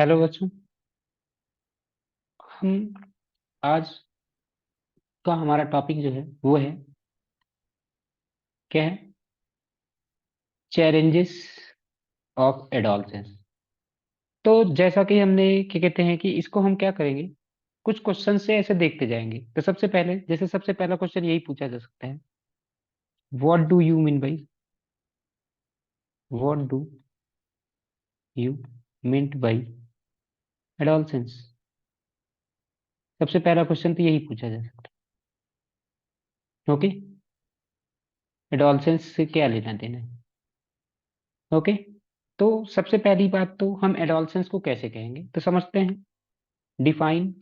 Hello बच्चों। हम आज का हमारा टॉपिक जो है वो है, क्या है? Challenges of adolescence. तो जैसा कि हमने क्या कहते हैं कि इसको हम क्या करेंगे, कुछ क्वेश्चन से ऐसे देखते जाएंगे। तो सबसे पहले, जैसे सबसे पहला क्वेश्चन यही पूछा जा सकता है, what do you mean by, what do you mean by adolescence. सबसे पहला क्वेश्चन तो यही पूछा जा सकता है। ओके, एडोलसेंस से क्या लेना देना है? ओके, तो सबसे पहली बात, तो हम एडोलसेंस को कैसे कहेंगे तो समझते हैं। Define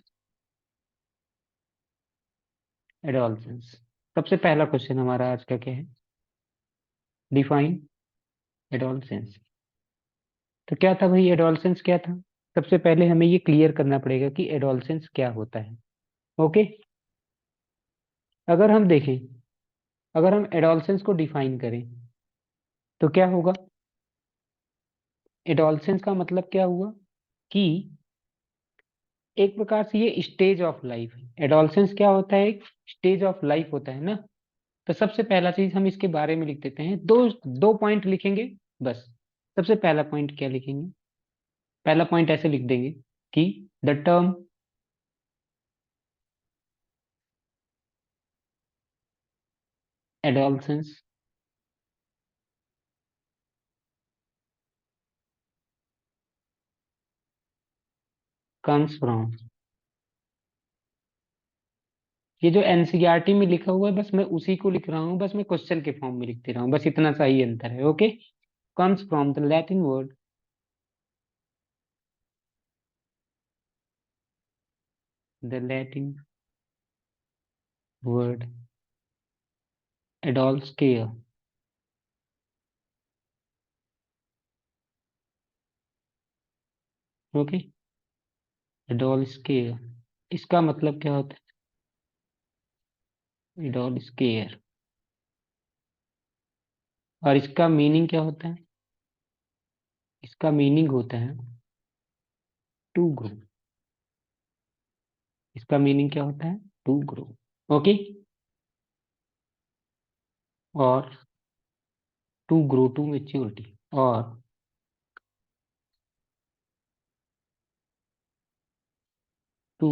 adolescence. सबसे पहला क्वेश्चन हमारा आज का क्या है? Define adolescence. तो क्या था भाई, एडोलसेंस क्या था? सबसे पहले हमें ये क्लियर करना पड़ेगा कि एडोलसेंस क्या होता है। ओके, अगर हम देखें, अगर हम एडोलसेंस को डिफाइन करें तो क्या होगा? एडोलसेंस का मतलब क्या हुआ कि एक प्रकार से ये स्टेज ऑफ लाइफ है। एडोलसेंस क्या होता है? एक स्टेज ऑफ लाइफ होता है ना। तो सबसे पहला चीज हम इसके बारे में लिख देते हैं, दो दो पॉइंट लिखेंगे बस। सबसे पहला पॉइंट क्या लिखेंगे? पहला पॉइंट ऐसे लिख देंगे कि the term adolescence comes from. ये जो एनसीईआरटी में लिखा हुआ है बस मैं उसी को लिख रहा हूँ, बस मैं क्वेश्चन के फॉर्म में लिख दे रहा हूँ, बस इतना सा ही अंतर है। Okay, comes from the Latin word, the Latin word adolescere. Okay, adolescere, इसका मतलब क्या होता है? एडोल्स्केयर, और इसका मीनिंग क्या होता है? इसका मीनिंग होता है टू ग्रो। इसका मीनिंग क्या होता है? To grow. ओके, और टू ग्रो टू मेच्योरिटी, और टू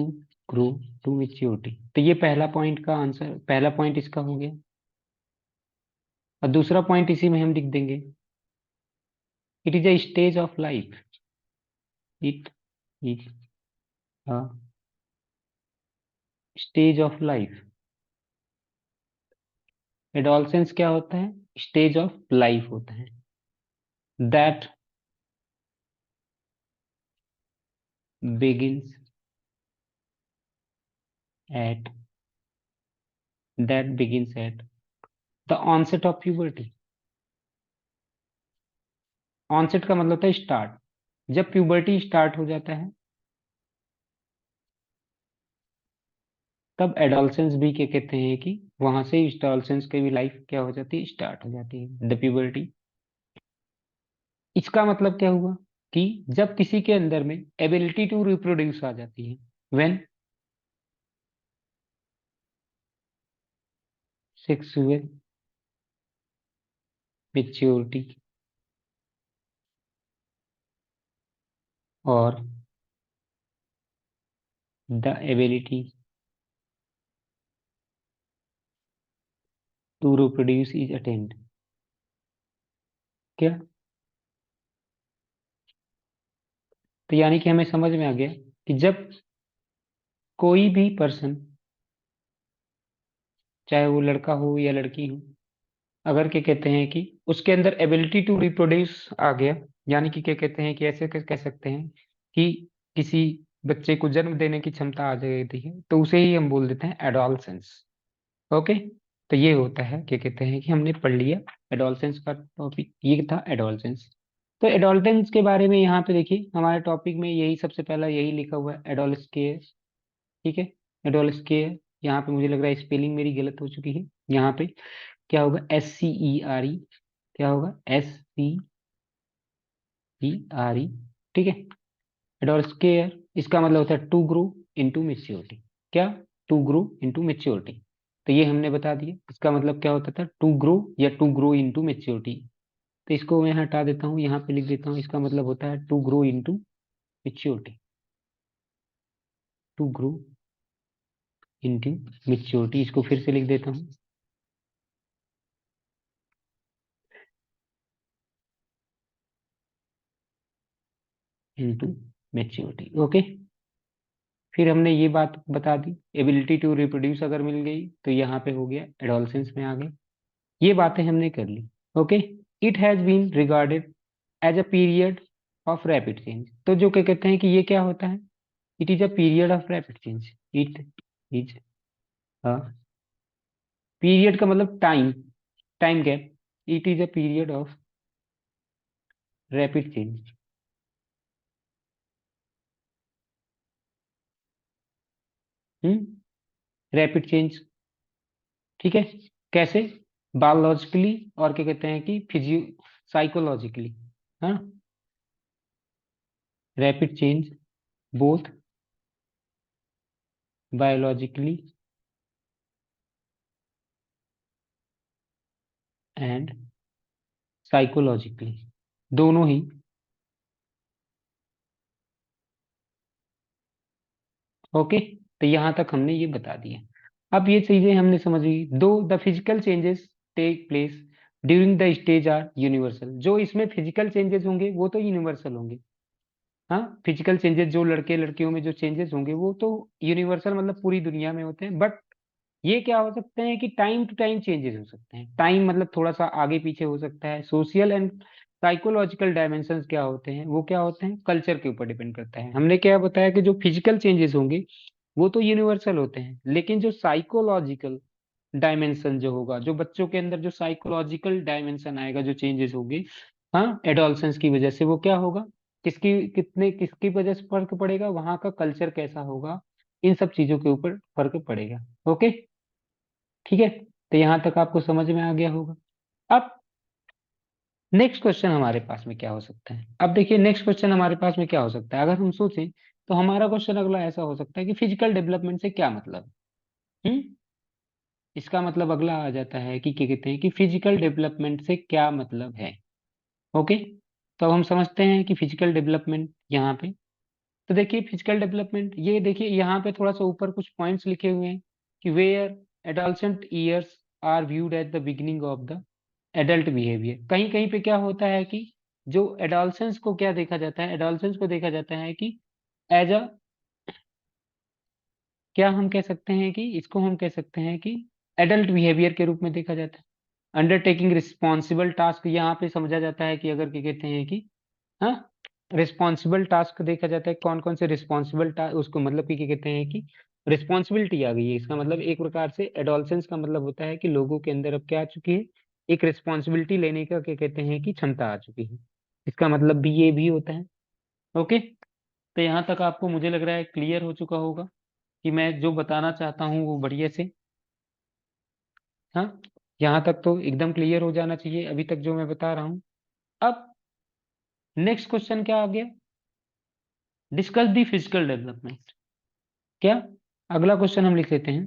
ग्रो टू मेच्योरिटी। तो ये पहला पॉइंट का आंसर, पहला पॉइंट इसका हो गया। और दूसरा पॉइंट इसी में हम लिख देंगे, it is a stage of life, it is a stage of life. Adolescence क्या होता है? स्टेज ऑफ लाइफ होता है। That begins at, that begins at the onset of puberty. Onset का मतलब होता है स्टार्ट। जब प्यूबर्टी स्टार्ट हो जाता है तब एडोलसेंस भी क्या कहते हैं कि वहां से एडोलसेंस की भी लाइफ क्या हो जाती है? स्टार्ट हो जाती है, द प्यूबर्टी। इसका मतलब क्या हुआ कि जब किसी के अंदर में एबिलिटी टू रिप्रोड्यूस आ जाती है, व्हेन सेक्सुअल मेच्योरिटी और the ability to reproduce is attained. क्या? तो यानी कि हमें समझ में आ गया कि जब कोई भी पर्सन, चाहे वो लड़का हो या लड़की हो, अगर क्या कहते हैं कि उसके अंदर एबिलिटी टू रिप्रोड्यूस आ गया, यानी कि क्या कहते हैं कि ऐसे कह सकते हैं कि किसी बच्चे को जन्म देने की क्षमता आ जाती है, तो उसे ही हम बोल देते हैं एडोलसेंस। ओके, तो ये होता है, क्या कहते हैं कि हमने पढ़ लिया एडोलसेंस का टॉपिक, ये था एडोलसेंस। तो एडोलसेंस के बारे में यहाँ पे देखिए, हमारे टॉपिक में यही सबसे पहला यही लिखा हुआ है, एडोल्स्केयर। ठीक है, एडोल्स्केयर। यहाँ पे मुझे लग रहा है स्पेलिंग मेरी गलत हो चुकी है। यहाँ पे क्या होगा? SCERE। क्या होगा? SCERE। ठीक है, एडोल्स्केयर इसका मतलब होता है टू ग्रो इनटू मैच्योरिटी। क्या? To grow into maturity. तो ये हमने बता दिया इसका मतलब क्या होता था, टू ग्रो या टू ग्रो इनटू मैच्योरिटी। तो इसको मैं हटा देता हूँ, यहाँ पे लिख देता हूँ, इसका मतलब होता है to grow into maturity. To grow into maturity, इसको फिर से लिख देता हूँ, इनटू मैच्योरिटी। ओके। फिर हमने ये बात बता दी, एबिलिटी टू रिप्रोड्यूस अगर मिल गई तो यहाँ पे हो गया एडोलसेंस में आ गए। ये बातें हमने कर ली। Okay. It has been regarded as a period of rapid change. तो जो क्या कहते हैं कि ये क्या होता है, it is a period of rapid change. It is a period का मतलब time, time gap. It is a period of rapid change. Rapid change. ठीक है। कैसे? बायोलॉजिकली और क्या कहते हैं कि फिजियो साइकोलॉजिकली। हाँ। Rapid change both biologically and psychologically, दोनों ही। ओके। तो यहां तक हमने ये बता दिया। अब ये चीजें हमने समझ ली। Though the physical changes take place during the stage are universal. जो इसमें फिजिकल चेंजेस होंगे वो तो यूनिवर्सल होंगे। हाँ, फिजिकल चेंजेस जो लड़के लड़कियों में जो चेंजेस होंगे वो तो यूनिवर्सल मतलब पूरी दुनिया में होते हैं। बट ये क्या हो सकते हैं कि टाइम टू टाइम चेंजेस हो सकते हैं। टाइम मतलब थोड़ा सा आगे पीछे हो सकता है। सोशल एंड साइकोलॉजिकल डायमेंशंस क्या होते हैं, वो क्या होते हैं, कल्चर के ऊपर डिपेंड करता है। हमने क्या बताया कि जो फिजिकल चेंजेस होंगे वो तो यूनिवर्सल होते हैं, लेकिन जो साइकोलॉजिकल डायमेंशन जो होगा, जो बच्चों के अंदर जो साइकोलॉजिकल डायमेंशन आएगा, जो चेंजेस होंगे, हाँ, एडोलसेंस की वजह से, वो क्या होगा, किसकी वजह से फर्क पड़ेगा, वहां का कल्चर कैसा होगा, इन सब चीजों के ऊपर फर्क पड़ेगा। ओके। ठीक है। तो यहां तक आपको समझ में आ गया होगा। अब नेक्स्ट क्वेश्चन हमारे पास में क्या हो सकता है। अब देखिए नेक्स्ट क्वेश्चन हमारे पास में क्या हो सकता है, अगर हम सोचें तो हमारा क्वेश्चन अगला ऐसा हो सकता है कि फिजिकल डेवलपमेंट से क्या मतलब है। इसका मतलब अगला आ जाता है कि क्या कहते हैं कि फिजिकल डेवलपमेंट से क्या मतलब है। ओके। तो अब हम समझते हैं कि फिजिकल डेवलपमेंट यहाँ पे, तो देखिए फिजिकल डेवलपमेंट, ये देखिए यहाँ पे थोड़ा सा ऊपर कुछ पॉइंट्स लिखे हुए हैं कि where adolescent years are viewed at the beginning of the adult behaviour. कहीं कहीं पे क्या होता है कि जो एडोलसेंस को क्या देखा जाता है, एडोलसेंस को देखा जाता है कि एज अ, क्या हम कह सकते हैं कि इसको हम कह सकते हैं कि एडल्ट बिहेवियर के रूप में देखा जाता है। अंडरटेकिंग रिस्पॉन्सिबल टास्क यहाँ पे समझा जाता है कि अगर क्या कहते हैं कि, हाँ, रिस्पॉन्सिबल टास्क देखा जाता है, कौन कौन से रिस्पॉन्सिबल टास्क, उसको मतलब कि क्या कहते हैं कि रिस्पॉन्सिबिलिटी आ गई है। इसका मतलब एक प्रकार से एडोलसेंस का मतलब होता है कि लोगों के अंदर अब क्या आ चुकी है, एक रिस्पॉन्सिबिलिटी लेने का क्या कहते हैं कि क्षमता आ चुकी है। इसका मतलब भी ये भी होता है। ओके। तो यहाँ तक आपको मुझे लग रहा है क्लियर हो चुका होगा कि मैं जो बताना चाहता हूँ वो बढ़िया से, हाँ, यहाँ तक तो एकदम क्लियर हो जाना चाहिए अभी तक जो मैं बता रहा हूँ। अब नेक्स्ट क्वेश्चन क्या आ गया, डिस्कस दी फिजिकल डेवलपमेंट। क्या? अगला क्वेश्चन हम लिख लेते हैं,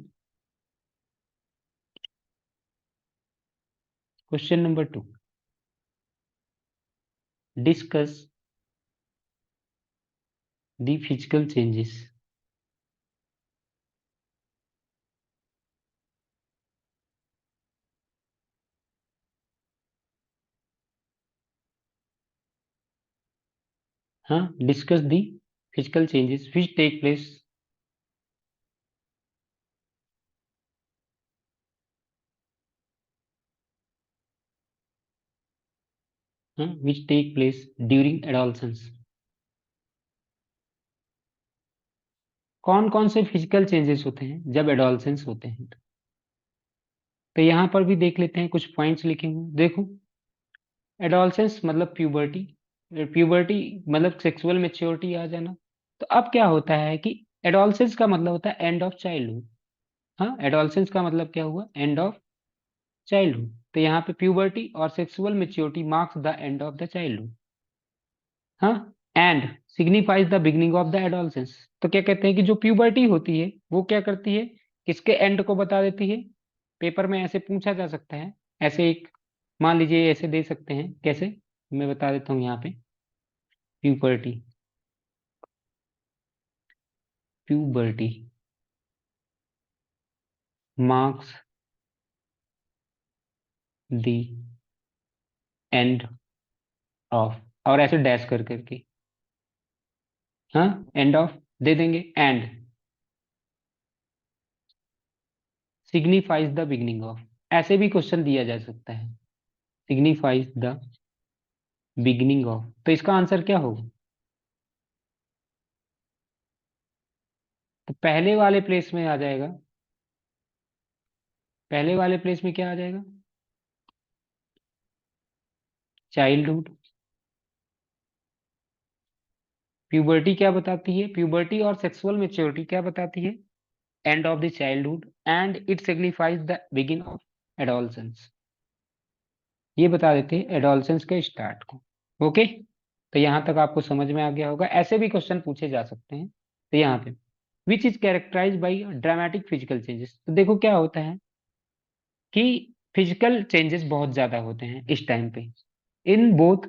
question number 2, discuss the physical changes. हाँ, discuss the physical changes which take place, हाँ, which take place during adolescence. कौन कौन से फिजिकल चेंजेस होते हैं जब एडोलसेंस होते हैं। तो यहाँ पर भी देख लेते हैं, कुछ पॉइंट्स लिखे हुए देखो। एडोलसेंस मतलब प्यूबर्टी, प्यूबर्टी मतलब सेक्सुअल मेच्योरिटी आ जाना। तो अब क्या होता है कि एडोलसेंस का मतलब होता है एंड ऑफ चाइल्डहुड। हाँ, एडोलसेंस का मतलब क्या हुआ, एंड ऑफ चाइल्डहुड। तो यहाँ पे प्यूबर्टी और sexual maturity marks the end of the childhood. हाँ, and signifies the beginning of the adolescence. तो क्या कहते हैं कि जो प्यूबर्टी होती है वो क्या करती है, किसके एंड को बता देती है। पेपर में ऐसे पूछा जा सकता है, ऐसे एक मान लीजिए ऐसे दे सकते हैं, कैसे मैं बता देता हूँ यहाँ पे। Puberty, puberty marks the end of, और ऐसे डैश कर करके, हाँ एंड ऑफ दे देंगे, and signifies the beginning of, ऐसे भी क्वेश्चन दिया जा सकता है, सिग्निफाइज द बिगनिंग ऑफ। तो इसका आंसर क्या होगा, तो पहले वाले प्लेस में आ जाएगा, पहले वाले प्लेस में क्या आ जाएगा, चाइल्डहुड। प्यूबर्टी क्या बताती है, प्यूबर्टी और सेक्सुअल मेच्योरिटी क्या बताती है, and of the childhood, and it signifies the begin of adolescence. ये बता देते हैं एडोलसेंस के स्टार्ट को। ओके, तो यहां तक आपको समझ में आ गया होगा। ऐसे भी क्वेश्चन पूछे जा सकते हैं। तो यहाँ पे which is characterize by dramatic physical changes, तो देखो क्या होता है कि फिजिकल चेंजेस बहुत ज्यादा होते हैं इस टाइम पे, in both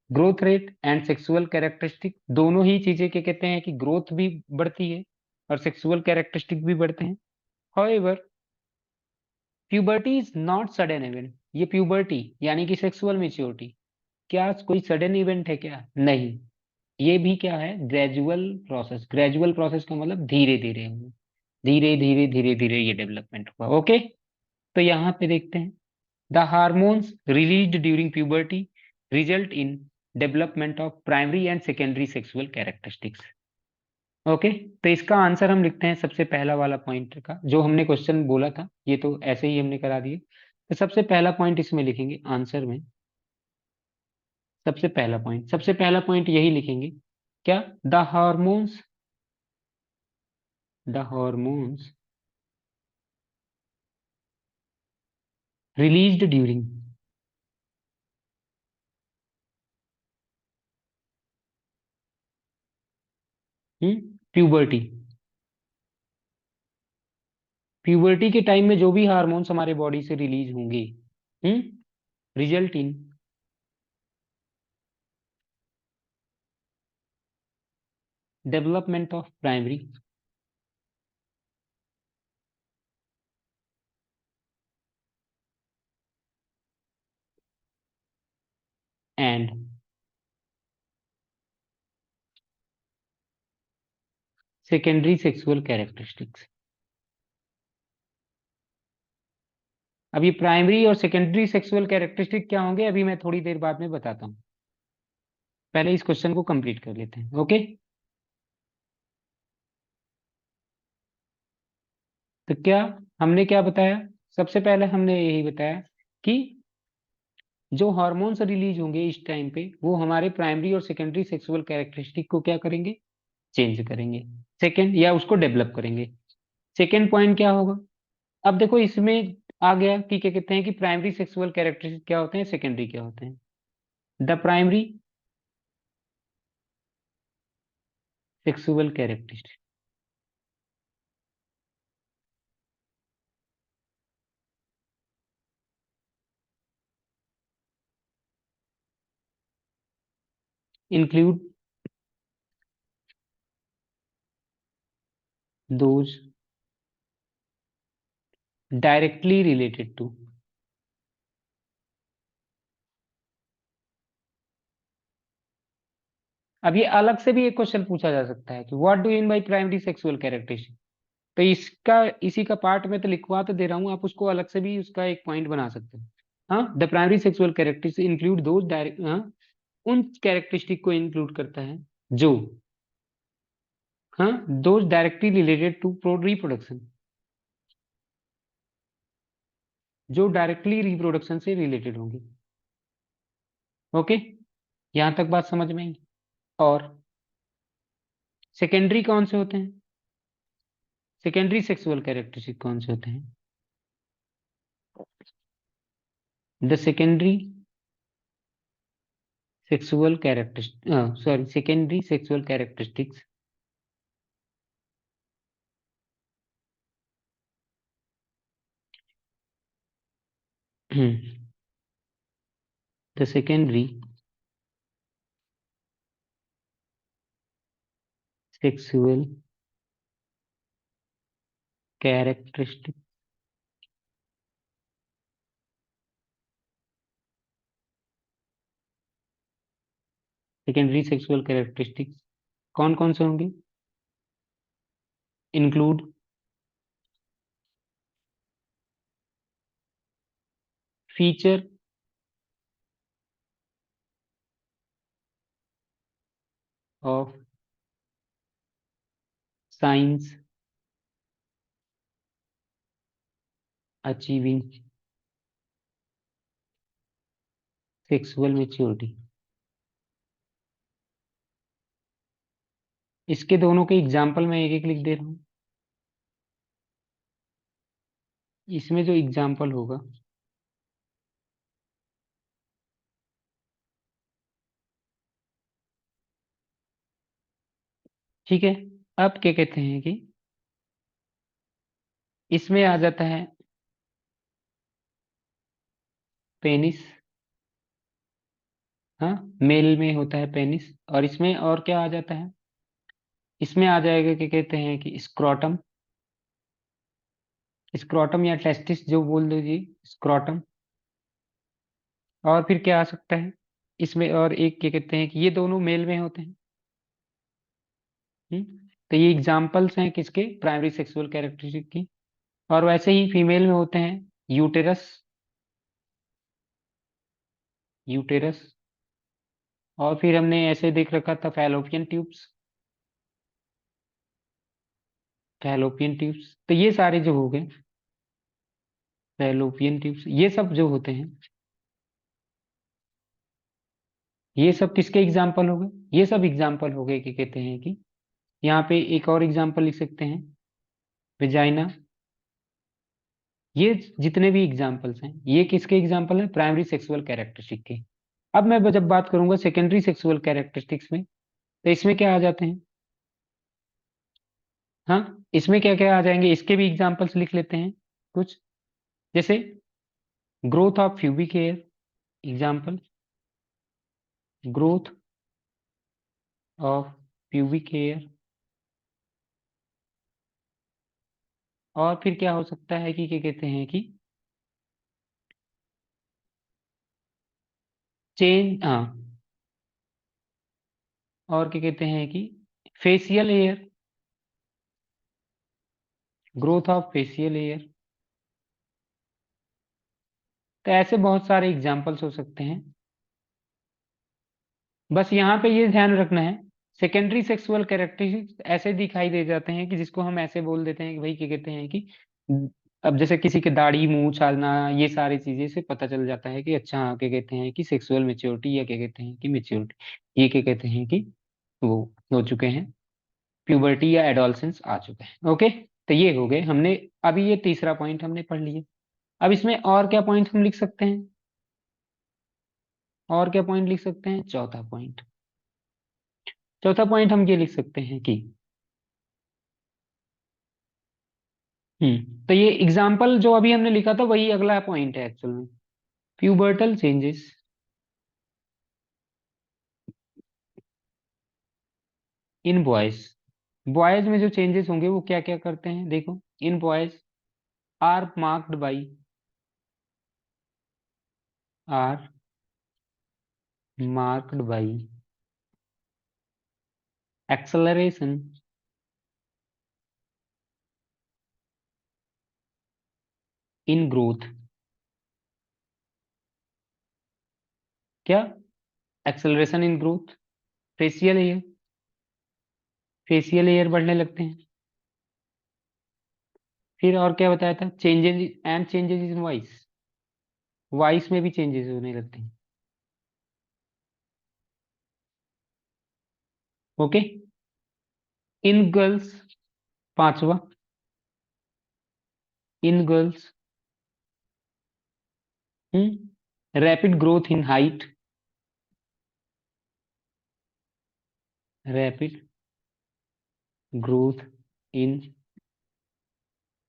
growth rate and sexual characteristic. दोनों ही चीजें क्या कहते हैं कि ग्रोथ भी बढ़ती है और सेक्सुअल कैरेक्टरिस्टिक भी बढ़ते हैं। However puberty is not sudden event, ये प्यूबर्टी यानी कि सेक्सुअल मेच्योरिटी क्या कोई सडन इवेंट है क्या, नहीं, ये भी क्या है ग्रेजुअल प्रोसेस। ग्रेजुअल प्रोसेस का मतलब धीरे धीरे हुआ, धीरे धीरे धीरे धीरे ये डेवलपमेंट हुआ। ओके, तो यहाँ पे देखते हैं the hormones released during puberty result in development of primary and secondary sexual characteristics. Okay, तो इसका आंसर हम लिखते हैं सबसे पहला वाला पॉइंट का, जो हमने क्वेश्चन बोला था ये तो ऐसे ही हमने करा दिए। तो सबसे पहला पॉइंट इसमें लिखेंगे आंसर में, सबसे पहला पॉइंट यही लिखेंगे, क्या, the hormones, the hormones released during puberty, puberty के टाइम में जो भी हार्मोन्स हमारे बॉडी से रिलीज होंगे, result in development of primary and secondary sexual characteristics. अब ये प्राइमरी और सेकेंडरी सेक्सुअल कैरेक्टरिस्टिक क्या होंगे अभी मैं थोड़ी देर बाद में बताता हूँ, पहले इस क्वेश्चन को कंप्लीट कर लेते हैं। ओके, तो क्या हमने क्या बताया, सबसे पहले हमने यही बताया कि जो हार्मोन्स रिलीज होंगे इस टाइम पे वो हमारे प्राइमरी और सेकेंडरी सेक्सुअल कैरेक्टरिस्टिक को क्या करेंगे, चेंज करेंगे, सेकेंड या उसको डेवलप करेंगे। सेकेंड पॉइंट क्या होगा, अब देखो इसमें आ गया कि क्या कहते हैं कि प्राइमरी सेक्सुअल कैरेक्टरिस्टिक क्या होते हैं, सेकेंडरी क्या होते हैं। The primary sexual characteristic include those directly related to, अब ये अलग से भी एक क्वेश्चन पूछा जा सकता है कि what do mean by primary sexual characteristic. तो इसका इसी का पार्ट में तो लिखवा तो दे रहा हूँ, आप उसको अलग से भी उसका एक पॉइंट बना सकते हैं। हाँ, the primary sexual characteristic include those direct, हाँ उन कैरेक्टरिस्टिक को इंक्लूड करता है जो, हाँ those directly related to reproduction, जो डायरेक्टली रिप्रोडक्शन से रिलेटेड होंगी। ओके, यहां तक बात समझ में आई। और सेकेंडरी कौन से होते हैं, सेकेंडरी सेक्सुअल कैरेक्टरिस्टिक कौन से होते हैं, the secondary sexual characteristics, sorry, secondary sexual characteristics. The secondary sexual characteristic, secondary sexual characteristics कौन कौन से होंगे? Include feature of science achieving sexual maturity. इसके दोनों के एग्जाम्पल मैं एक एक लिख दे रहा हूँ। इसमें जो एग्जाम्पल होगा, ठीक है। अब क्या कहते हैं कि इसमें आ जाता है पेनिस। हाँ, मेल में होता है पेनिस। और इसमें और क्या आ जाता है? इसमें आ जाएगा क्या कहते हैं कि स्क्रोटम। स्क्रोटम या टेस्टिस जो बोल दो जी, स्क्रोटम। और फिर क्या आ सकता है इसमें? और एक क्या कहते हैं कि ये दोनों मेल में होते हैं। तो ये एग्जाम्पल्स हैं किसके? प्राइमरी सेक्सुअल कैरेक्टरिस्टिक की। और वैसे ही फीमेल में होते हैं यूटेरस, यूटेरस। और फिर हमने ऐसे देख रखा था फैलोपियन ट्यूब्स, फैलोपियन ट्यूब्स। तो ये सारे जो हो गए फैलोपियन ट्यूब्स, ये सब जो होते हैं, ये सब किसके एग्जाम्पल हो गए? ये सब एग्जाम्पल हो गए कि कहते हैं कि यहाँ पे एक और एग्जाम्पल लिख सकते हैं, वेजाइना। ये जितने भी एग्जाम्पल्स हैं, ये किसके एग्जाम्पल हैं? प्राइमरी सेक्सुअल कैरेक्टरिस्टिक के। अब मैं जब बात करूंगा सेकेंडरी सेक्सुअल कैरेक्टरिस्टिक्स में, तो इसमें क्या आ जाते हैं? हाँ, इसमें क्या क्या आ जाएंगे, इसके भी एग्जाम्पल्स लिख लेते हैं कुछ। जैसे growth of pubic hair, example, growth of pubic hair. और फिर क्या हो सकता है कि क्या कहते हैं कि चेंज, हाँ, और क्या कहते हैं कि facial hair, growth of facial hair. तो ऐसे बहुत सारे एग्जाम्पल्स हो सकते हैं। बस यहाँ पे ये ध्यान रखना है, सेकेंडरी सेक्सुअल कैरेक्टरिस्टिक्स ऐसे दिखाई दे जाते हैं कि जिसको हम ऐसे बोल देते हैं कि भाई क्या कहते हैं कि अब जैसे किसी के दाढ़ी मुंह छालना, ये सारी चीजें से पता चल जाता है कि अच्छा हाँ, क्या कहते हैं कि सेक्सुअल मेच्योरिटी, या क्या कहते हैं कि मेच्योरिटी, ये क्या कहते हैं कि वो हो चुके हैं, प्यूबर्टी या एडोलसेंस आ चुके हैं। ओके, तो ये हो गए हमने। अभी ये तीसरा पॉइंट हमने पढ़ लिया। अब इसमें और क्या पॉइंट हम लिख सकते हैं? और क्या पॉइंट लिख सकते हैं? चौथा पॉइंट। चौथा पॉइंट हम ये लिख सकते हैं कि तो ये एग्जाम्पल जो अभी हमने लिखा था वही अगला पॉइंट है एक्चुअल में। Pubertal changes in boys. Boys में जो चेंजेस होंगे वो क्या क्या करते हैं, देखो। In boys are marked by, are marked by acceleration in growth. क्या? Acceleration in growth. Facial hair, facial hair बढ़ने लगते हैं। फिर और क्या बताया था? Changes and changes in voice, voice में भी चेंजेस होने लगते हैं। ओके। इन गर्ल्स, पांचवा, in girls rapid growth in height, rapid growth in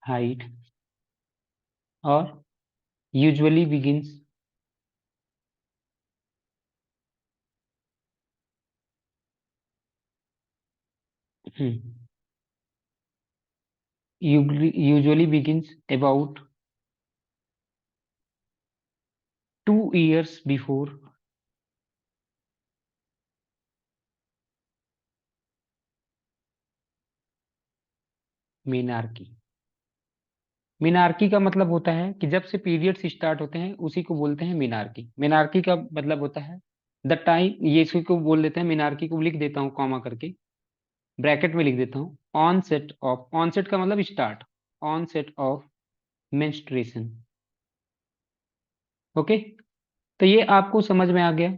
height और usually begins usually begins about 2 years before menarche. Menarche का मतलब होता है कि जब से पीरियड्स स्टार्ट होते हैं उसी को बोलते हैं मेनार्की। मेनार्की का मतलब होता है द टाइम, ये इसी को बोल देते हैं मेनार्की को। लिख देता हूँ कॉमा करके, ब्रैकेट में लिख देता हूँ, ऑनसेट ऑफ, ऑनसेट का मतलब start, onset of menstruation. Okay, तो ये आपको समझ में आ गया।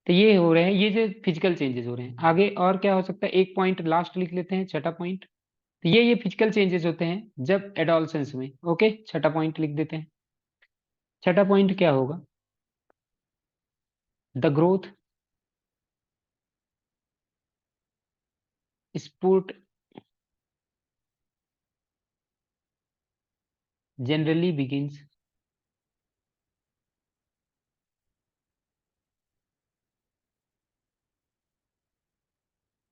तो ये हो रहे हैं, ये जो फिजिकल चेंजेस हो रहे हैं। आगे और क्या हो सकता है, एक पॉइंट लास्ट लिख लेते हैं, छठा पॉइंट। तो ये फिजिकल चेंजेस होते हैं जब एडोलसेंस में। ओके, छठा पॉइंट लिख देते हैं। छठा पॉइंट क्या होगा, the growth sport generally begins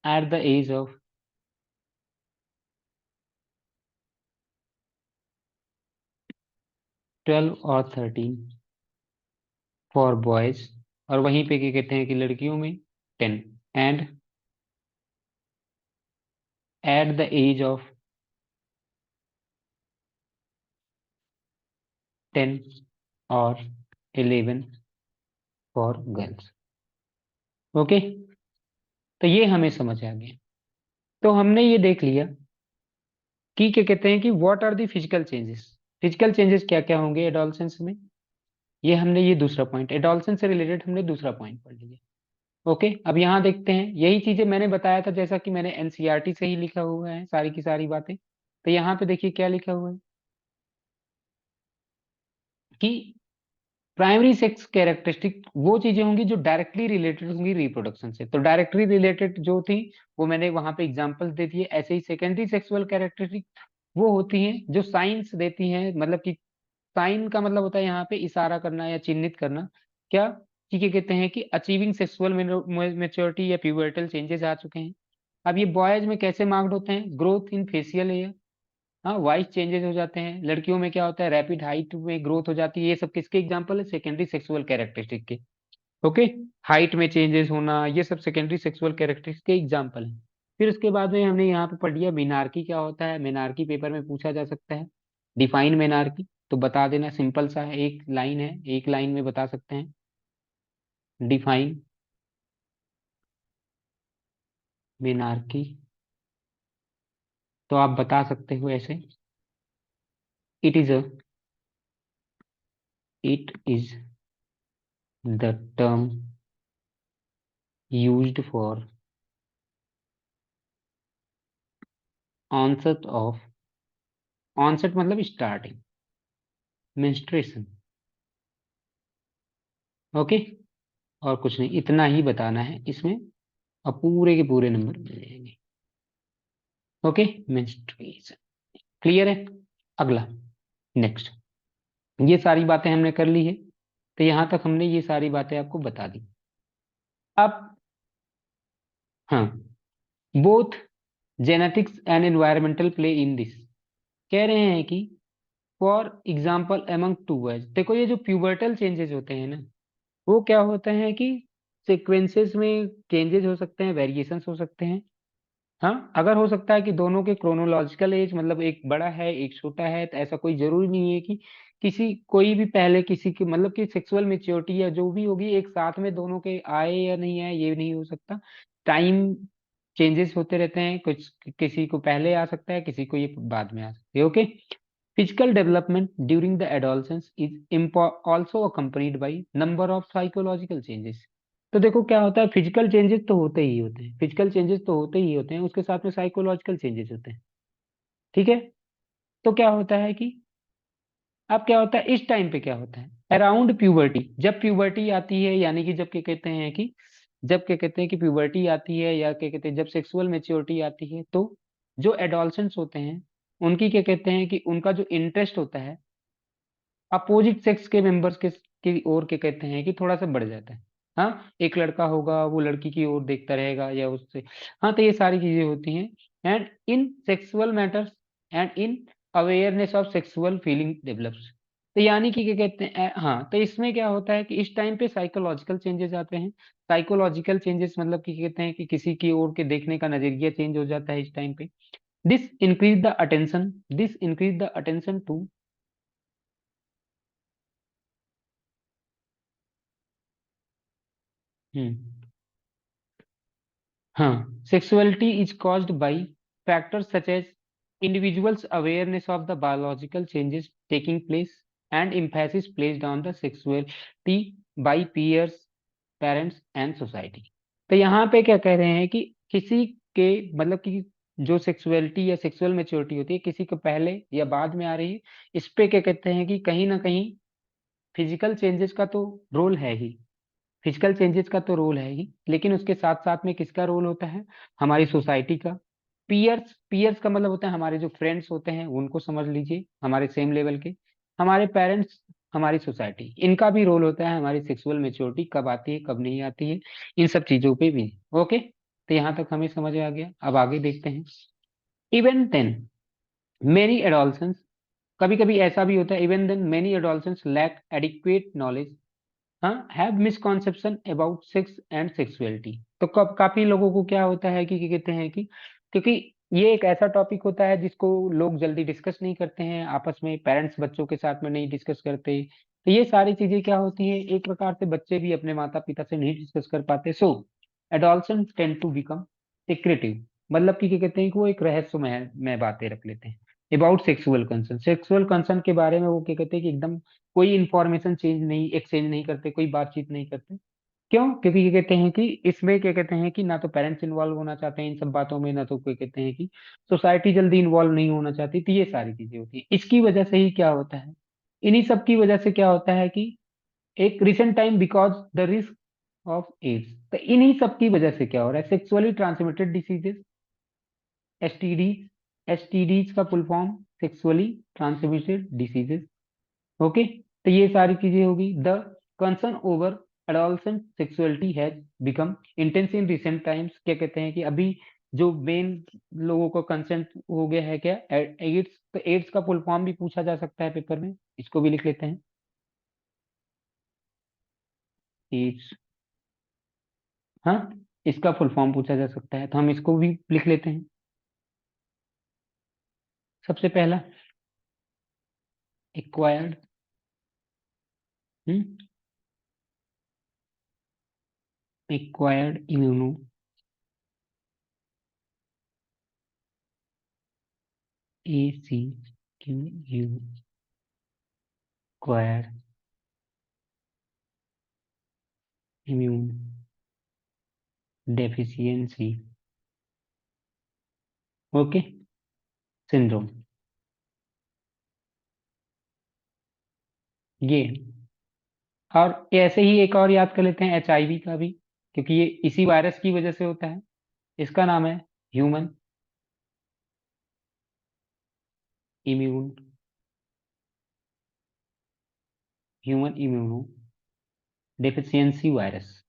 at the age of 12 और 13 फॉर बॉयज, और वहीं पे क्या कहते हैं कि लड़कियों में 10, and at the age of 10 और 11 फॉर गर्ल्स। ओके, तो ये हमें समझ आ गया। तो हमने ये देख लिया कि क्या कहते हैं कि what are the physical changes. Physical changes क्या क्या होंगे एडोलसेंस में, ये हमने, ये दूसरा पॉइंट एडोलसेंस से रिलेटेड हमने दूसरा पॉइंट पढ़ लिया। ओके, अब यहाँ देखते हैं, यही चीजें मैंने बताया था, जैसा कि मैंने एनसीईआरटी से ही लिखा हुआ है सारी की सारी बातें। तो यहाँ पे देखिए क्या लिखा हुआ है कि प्राइमरी सेक्स कैरेक्टरिस्टिक वो चीजें होंगी जो डायरेक्टली रिलेटेड होंगी रिप्रोडक्शन से। तो डायरेक्टली रिलेटेड जो थी वो मैंने वहां पे एग्जांपल्स दे दिए। ऐसे ही सेकेंडरी सेक्सुअल कैरेक्टरिस्टिक वो होती हैं जो साइंस देती हैं, मतलब कि साइन का मतलब होता है यहाँ पे इशारा करना या चिन्हित करना। क्या, कि क्या कहते हैं कि अचीविंग सेक्सुअल मेच्योरिटी या प्यूबर्टल चेंजेस आ चुके हैं। अब ये बॉयज में कैसे मार्क्ड होते हैं, ग्रोथ इन फेशियल एयर, हाँ वॉइस चेंजेस हो जाते हैं। लड़कियों में क्या होता है, रैपिड हाइट में ग्रोथ हो जाती है। ये सब किसके एग्जांपल है, सेकेंडरी सेक्सुअल कैरेक्टरिस्टिक के। ओके, हाइट में चेंजेस होना, ये सब सेकेंडरी सेक्सुअल कैरेक्टरिस्टिक के एग्जांपल है। फिर उसके बाद में हमने यहाँ पे पढ़ लिया मेनार्की क्या होता है। मेनार्की पेपर में पूछा जा सकता है, डिफाइन मेनार्की, तो बता देना, सिंपल सा है, एक लाइन है, एक लाइन में बता सकते हैं, डिफाइन मेनार्की। तो आप बता सकते हो ऐसे, it is a, it is the term used for onset of, onset मतलब स्टार्टिंग, मेंस्ट्रुएशन। ओके, और कुछ नहीं, इतना ही बताना है इसमें, और पूरे के पूरे नंबर मिल जाएंगे। ओके, मेंस्ट्रुएशन क्लियर है। अगला, नेक्स्ट, ये सारी बातें हमने कर ली है। तो यहां तक हमने ये सारी बातें आपको बता दी। अब, हाँ, both genetics and environmental play in this, कह रहे हैं कि for example among two boys. देखो ये जो प्यूबर्टल चेंजेस होते हैं ना, वो क्या होते हैं कि सीक्वेंसेस में चेंजेस हो सकते हैं, वेरिएशंस हो सकते हैं। हाँ, अगर हो सकता है कि दोनों के क्रोनोलॉजिकल एज, मतलब एक बड़ा है एक छोटा है, तो ऐसा कोई जरूरी नहीं है कि किसी, कोई भी पहले किसी की, मतलब कि सेक्सुअल मेच्योरिटी या जो भी होगी एक साथ में दोनों के आए या नहीं आए, ये नहीं हो सकता। टाइम चेंजेस होते रहते हैं, कुछ किसी को पहले आ सकता है, किसी को ये बाद में आ सकती है। Okay, physical development during the adolescence is also accompanied by number of psychological changes. तो देखो क्या होता है, फिजिकल चेंजेस तो होते ही होते हैं, फिजिकल चेंजेस तो होते ही होते हैं, उसके साथ में साइकोलॉजिकल चेंजेस होते हैं। ठीक है, तो क्या होता है कि, अब क्या होता है इस टाइम पे क्या होता है, अराउंड प्यूबर्टी, जब प्यूबर्टी आती है, यानी कि जब क्या कहते हैं कि जब क्या कहते हैं कि प्यूबर्टी आती है या क्या कहते हैं जब सेक्सुअल मेच्योरिटी आती है, तो जो एडोलसेंट्स होते हैं उनकी क्या कहते हैं कि उनका जो इंटरेस्ट होता है अपोजिट सेक्स के मेंबर्स के की ओर क्या कहते हैं कि थोड़ा सा बढ़ जाता है। हाँ, एक लड़का होगा वो लड़की की ओर देखता रहेगा या उससे, हाँ, तो ये सारी चीजें होती हैं। And in sexual matters and in awareness of sexual feeling develops. तो यानी कि क्या कहते हैं हाँ, तो इसमें क्या होता है कि इस टाइम पे साइकोलॉजिकल चेंजेस आते हैं। साइकोलॉजिकल चेंजेस मतलब कि क्या कहते हैं कि किसी की ओर के देखने का नजरिया चेंज हो जाता है इस टाइम पे। This increase the attention to. Hmm. हाँ, sexuality is caused by factors such as individuals' awareness of the biological changes taking place and emphasis placed on the sexuality by peers, parents and society। तो यहाँ पे क्या कह रहे हैं कि किसी के मतलब कि जो सेक्सुअलिटी या सेक्सुअल मेच्योरिटी होती है किसी को पहले या बाद में आ रही है, इस पे क्या कहते हैं कि कहीं ना कहीं फिजिकल चेंजेस का तो रोल है ही। फिजिकल चेंजेस का तो रोल है ही, लेकिन उसके साथ साथ में किसका रोल होता है? हमारी सोसाइटी का। पीयर्स का मतलब होता है हमारे जो फ्रेंड्स होते हैं उनको समझ लीजिए, हमारे सेम लेवल के। हमारे पेरेंट्स, हमारी सोसाइटी, इनका भी रोल होता है हमारी सेक्सुअल मेच्योरिटी कब आती है कब नहीं आती है, इन सब चीजों पे भी। ओके, तो यहाँ तक हमें समझ आ गया। अब आगे देखते हैं। इवन देन मेनी एडोलसेंस, कभी कभी ऐसा भी होता है, even then many adolescence lack adequate knowledge, हाँ, have misconception about sex and sexuality. तो कब काफी लोगों को क्या होता है कि क्या कहते हैं कि क्योंकि ये एक ऐसा टॉपिक होता है जिसको लोग जल्दी डिस्कस नहीं करते हैं आपस में, पेरेंट्स बच्चों के साथ में नहीं डिस्कस करते। तो ये सारी चीजें क्या होती हैं, एक प्रकार से बच्चे भी अपने माता पिता से नहीं डिस्कस कर पाते। So adolescent tend to become secretive, मतलब कि क्या कहते हैं कि वो एक रहस्यमय में बातें रख लेते हैं अबाउट सेक्सुअल कंसर्न के बारे में। वो क्या कहते हैं कि एकदम कोई इंफॉर्मेशन चेंज नहीं एक्सचेंज नहीं करते, कोई बातचीत नहीं करते। क्यों? क्योंकि ये कहते हैं कि इसमें क्या कहते हैं कि ना तो पेरेंट्स इन्वॉल्व होना चाहते हैं इन सब बातों में, ना तो कोई कहते हैं कि सोसाइटी जल्दी इन्वॉल्व नहीं होना चाहती। तो ये सारी चीजें होती हैं, इसकी वजह से ही क्या होता है, इन्हीं सब की वजह से क्या होता है कि एक recent time because the risk of AIDS, तो इन्हीं सब की वजह से क्या हो रहा है, sexually transmitted diseases, STD, STDs का full form sexually transmitted diseases. Okay, तो ये सारी चीजें होगी। The concern over adolescent sexuality has become intense in recent times, क्या कहते हैं कि अभी जो मेन लोगों को कंसेंट हो गया है क्या, एड्स। तो एड्स का फुल फॉर्म भी पूछा जा सकता है पेपर में, इसको भी लिख लेते हैं। एड्स, हाँ, इसका फुल फॉर्म पूछा जा सकता है तो हम इसको भी लिख लेते हैं। सबसे पहला acquired, acquired immuno, A C Q U, acquired immune deficiency, okay, syndrome, ये। और ऐसे ही एक और याद कर लेते हैं एचआईवी का भी, क्योंकि ये इसी वायरस की वजह से होता है। इसका नाम है human immune, human immuno deficiency virus.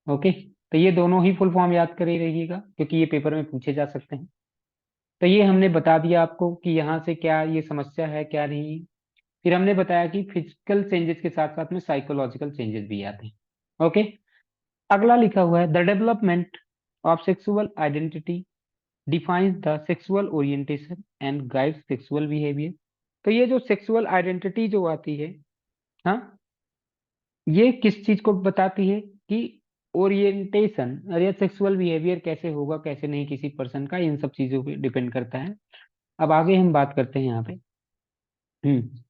Okay, तो ये दोनों ही फुल फॉर्म याद कर ही रहिएगा क्योंकि ये पेपर में पूछे जा सकते हैं। तो ये हमने बता दिया आपको कि यहाँ से क्या ये समस्या है क्या नहीं। फिर हमने बताया कि फिजिकल चेंजेस के साथ साथ में साइकोलॉजिकल चेंजेस भी आते हैं। ओके, अगला लिखा हुआ है the development of sexual identity defines the sexual orientation and guide sexual behaviour. तो ये जो सेक्सुअल आइडेंटिटी जो आती है, हाँ, ये किस चीज को बताती है कि ओरिएंटेशन या सेक्सुअल बिहेवियर कैसे होगा कैसे नहीं किसी पर्सन का, इन सब चीजों पे डिपेंड करता है। अब आगे हम बात करते हैं यहाँ पे। Hmm.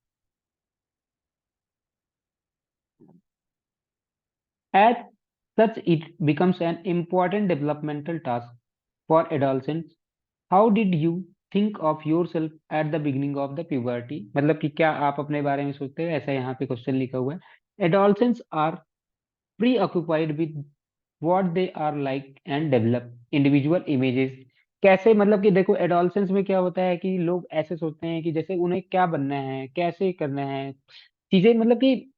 As such it becomes an important developmental task for adolescents. How did you think of yourself at the beginning of the puberty, मतलब कि क्या आप अपने बारे में सोचते हो, ऐसा यहाँ पे क्वेश्चन लिखा हुआ है। Adolescents are preoccupied with what they are like and develop individual images. कैसे, मतलब कि देखो एडोलसेंस में क्या होता है कि लोग ऐसे सोचते हैं कि जैसे उन्हें क्या बनना है, कैसे करना है चीजें, मतलब कि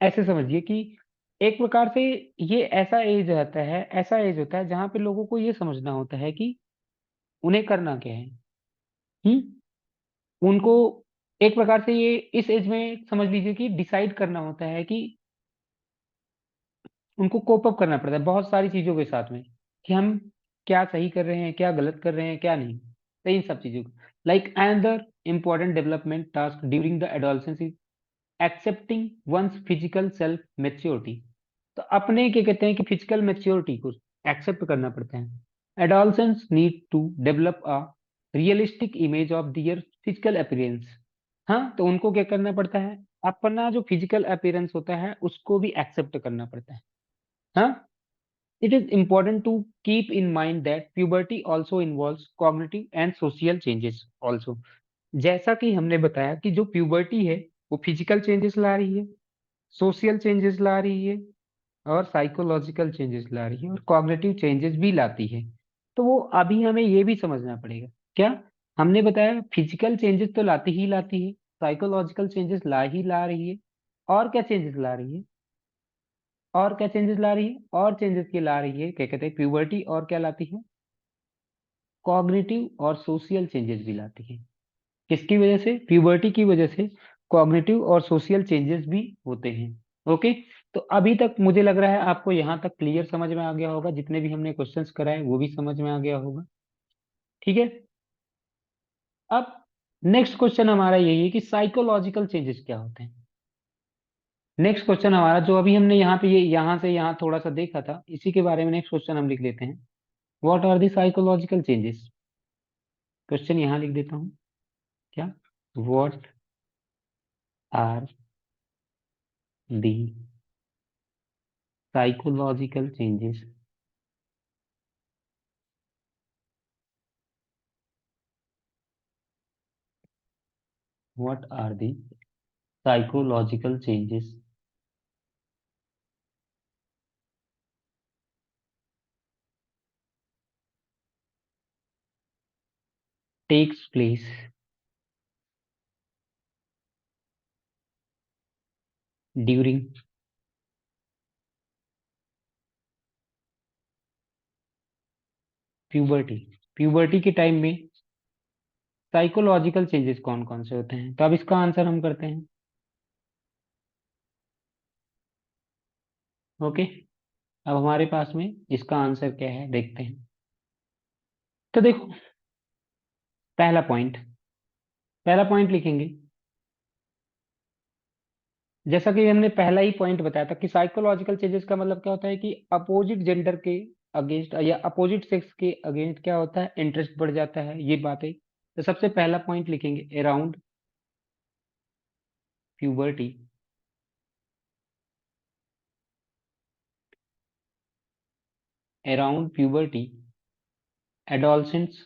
ऐसे समझिए कि एक प्रकार से ये ऐसा एज रहता है, ऐसा एज होता है जहाँ पे लोगों को ये समझना होता है कि उन्हें करना क्या है। उनको एक प्रकार से ये इस एज में समझ लीजिए कि डिसाइड करना होता है कि उनको कोप अप करना पड़ता है बहुत सारी चीजों के साथ में, कि हम क्या सही कर रहे हैं, क्या गलत कर रहे हैं, क्या नहीं, तो इन सब चीजों को। Like another important development task during the adolescence is accepting one's physical self maturity. तो अपने क्या कहते हैं कि फिजिकल मेच्योरिटी को एक्सेप्ट करना पड़ता है। Adolescents need to develop a realistic image of their physical appearance. हाँ, तो उनको क्या करना पड़ता है, अपना जो फिजिकल अपीयरेंस होता है उसको भी एक्सेप्ट करना पड़ता है। हाँ, it is important to keep in mind that puberty also involves cognitive and social changes also। जैसा कि हमने बताया कि जो प्यूबर्टी है वो फिजिकल चेंजेस ला रही है, सोशल चेंजेस ला रही है, और साइकोलॉजिकल चेंजेस ला रही है, और कॉग्निटिव चेंजेस भी लाती है। तो वो अभी हमें ये भी समझना पड़ेगा। क्या हमने बताया, फिजिकल चेंजेस तो लाती है, साइकोलॉजिकल चेंजेस ला रही है, और क्या चेंजेस ला रही है, और क्या चेंजेस ला रही है, और चेंजेस की ला रही है क्या कहते हैं प्यूबर्टी, और क्या लाती है, कॉग्निटिव और सोशल चेंजेस भी लाती है। किसकी वजह से, प्यूबर्टी की वजह से कॉग्निटिव और सोशल चेंजेस भी होते हैं। ओके, तो अभी तक मुझे लग रहा है आपको यहाँ तक क्लियर समझ में आ गया होगा, जितने भी हमने क्वेश्चंस कराए वो भी समझ में आ गया होगा। ठीक है, अब नेक्स्ट क्वेश्चन हमारा यही है कि साइकोलॉजिकल चेंजेस क्या होते हैं। नेक्स्ट क्वेश्चन हमारा जो अभी हमने यहाँ पे ये यहाँ से यहाँ थोड़ा सा देखा था, इसी के बारे में नेक्स्ट क्वेश्चन हम लिख लेते हैं। What are the psychological changes. Question यहाँ लिख देता हूँ। क्या, what are the psychological changes what are the psychological changes takes place during puberty. Puberty के टाइम में साइकोलॉजिकल चेंजेस कौन कौन से होते हैं, तो अब इसका आंसर हम करते हैं। ओके, अब हमारे पास में इसका आंसर क्या है देखते हैं। तो देखो, पहला पॉइंट, पहला पॉइंट लिखेंगे, जैसा कि हमने पहला ही पॉइंट बताया था कि साइकोलॉजिकल चेंजेस का मतलब क्या होता है कि अपोजिट जेंडर के अगेंस्ट या अपोजिट सेक्स के अगेंस्ट क्या होता है, इंटरेस्ट बढ़ जाता है, ये बात है। तो सबसे पहला पॉइंट लिखेंगे around puberty, around puberty adolescents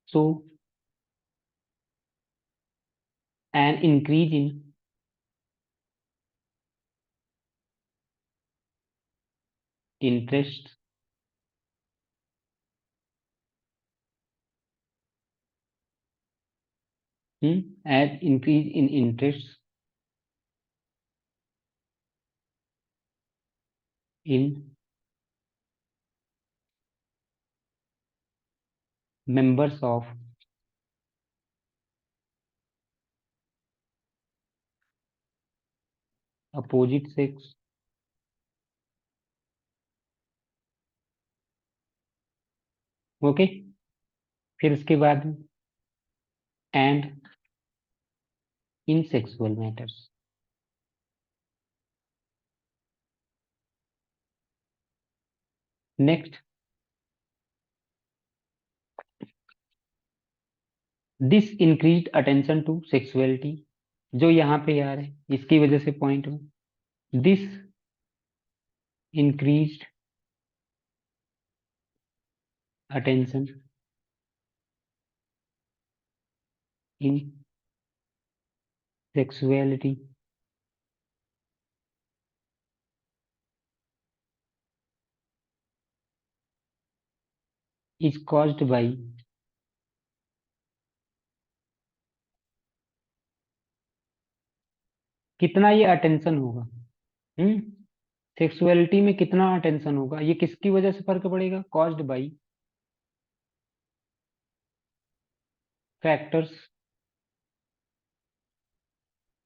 so an increase in interest as increase in interest in members of opposite sex। Okay, फिर उसके बाद and in sexual matters. Next, this increase attention to sexuality, जो यहाँ पे यार है इसकी वजह से पॉइंट में, this increased attention in sexuality is caused by कितना ये अटेंशन होगा। हम्म सेक्सुअलिटी में कितना अटेंशन होगा, ये किसकी वजह से फर्क पड़ेगा, caused by factors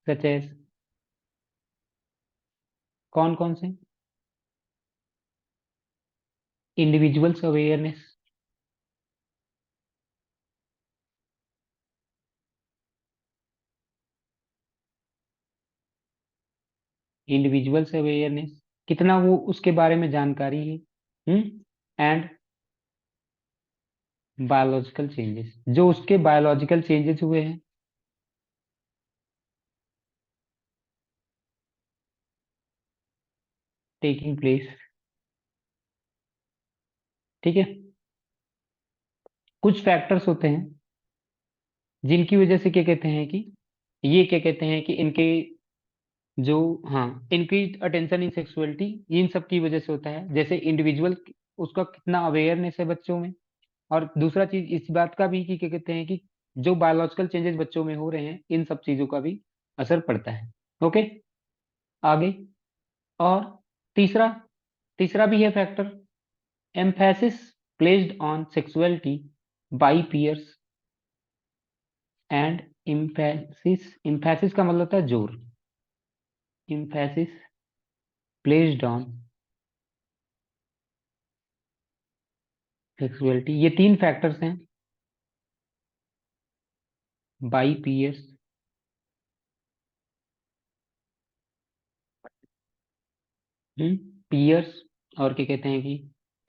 such as, कौन कौन से, इंडिविजुअल्स अवेयरनेस, इंडिविजुअल्स अवेयरनेस कितना वो उसके बारे में जानकारी है। एंड बायोलॉजिकल चेंजेस, जो उसके बायोलॉजिकल चेंजेस हुए हैं टेकिंग प्लेस। ठीक है, कुछ फैक्टर्स होते हैं जिनकी वजह से क्या कहते हैं कि ये क्या कहते हैं कि इनके जो, हाँ, इनकी अटेंशन इन सेक्सुअलिटी इन सब की वजह से होता है, जैसे इंडिविजुअल उसका कितना अवेयरनेस है बच्चों में, और दूसरा चीज इस बात का भी कि क्या कहते हैं कि जो बायोलॉजिकल चेंजेस बच्चों में हो रहे हैं इन सब चीजों का भी असर पड़ता है। ओके, आगे। और तीसरा, तीसरा भी है factor, emphasis placed on sexuality by peers and emphasis, emphasis का मतलब होता है जोर, इम्फेसिस प्लेस्ड ऑन सेक्सुअलिटी, ये तीन फैक्टर्स हैं, बाई पियर्स, पियर्स, और क्या कहते हैं कि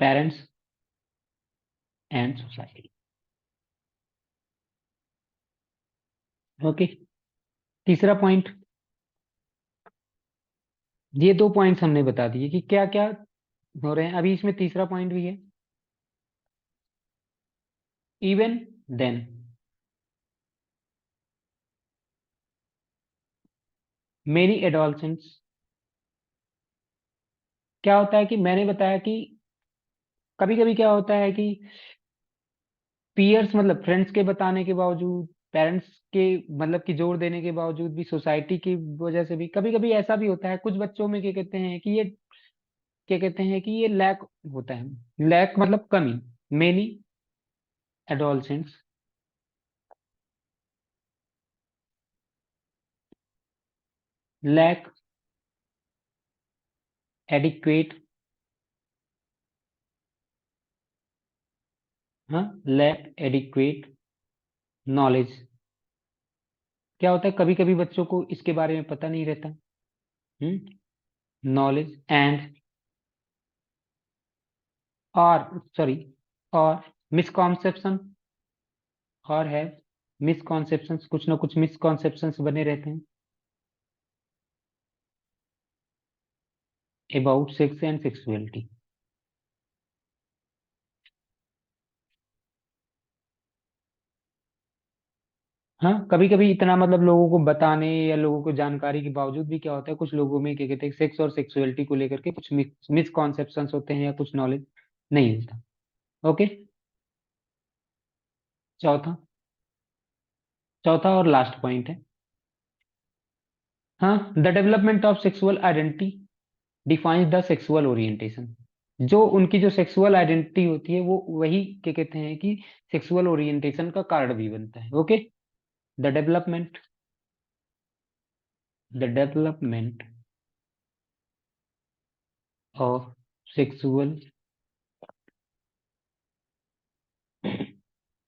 पेरेंट्स एंड सोसाइटी। ओके, तीसरा पॉइंट, ये दो पॉइंट्स हमने बता दिए कि क्या क्या हो रहे हैं, अभी इसमें तीसरा पॉइंट भी है, इवन देन, मेनी एडोलसेंट्स, क्या होता है कि मैंने बताया कि कभी कभी क्या होता है कि पीयर्स मतलब फ्रेंड्स के बताने के बावजूद, पेरेंट्स के मतलब कि जोर देने के बावजूद भी, सोसाइटी की वजह से भी, कभी कभी ऐसा भी होता है कुछ बच्चों में क्या कहते हैं कि ये क्या कहते हैं कि ये लैक होता है, लैक मतलब कमी, मेनी एडोलसेंट्स लैक एडिक्वेट, हाँ, लैक एडिक्वेट नॉलेज, क्या होता है कभी कभी बच्चों को इसके बारे में पता नहीं रहता, नॉलेज एंड, और सॉरी, और मिसकॉन्सेप्शन, और है मिसकॉन्सेप्शंस, कुछ ना कुछ मिसकॉन्सेप्शंस बने रहते हैं अबाउट सेक्स एंड सेक्सुअलिटी। हाँ, कभी कभी इतना मतलब लोगों को बताने या लोगों को जानकारी के बावजूद भी क्या होता है, कुछ लोगों में क्या कहते हैं सेक्स और सेक्सुअलिटी को लेकर के कुछ मिसकॉन्सेप्शंस होते हैं या कुछ नॉलेज नहीं होता। ओके, चौथा, चौथा और लास्ट पॉइंट है, हाँ, the development of sexual identity defines the sexual orientation, जो उनकी जो सेक्सुअल आइडेंटिटी होती है वो वही क्या कहते हैं कि सेक्सुअल ओरिएंटेशन का कारण भी बनता है। Okay, the development, the development of sexual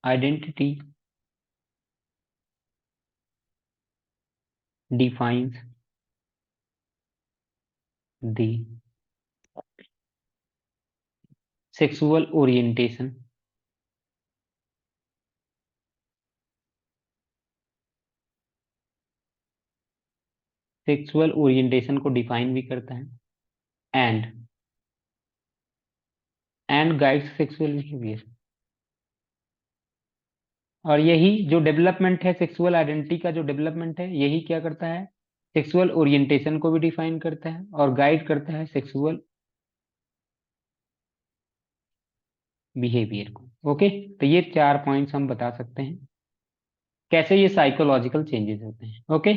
identity defines the sexual orientation, sexual orientation को डिफाइन भी करता है, and and guides sexual behaviour. और यही जो डेवलपमेंट है, सेक्सुअल आइडेंटिटी का जो डेवलपमेंट है, यही क्या करता है, सेक्सुअल ओरिएंटेशन को भी डिफाइन करता है और गाइड करता है सेक्सुअल बिहेवियर को। ओके, तो ये 4 पॉइंट्स हम बता सकते हैं कैसे ये साइकोलॉजिकल चेंजेस होते हैं। ओके,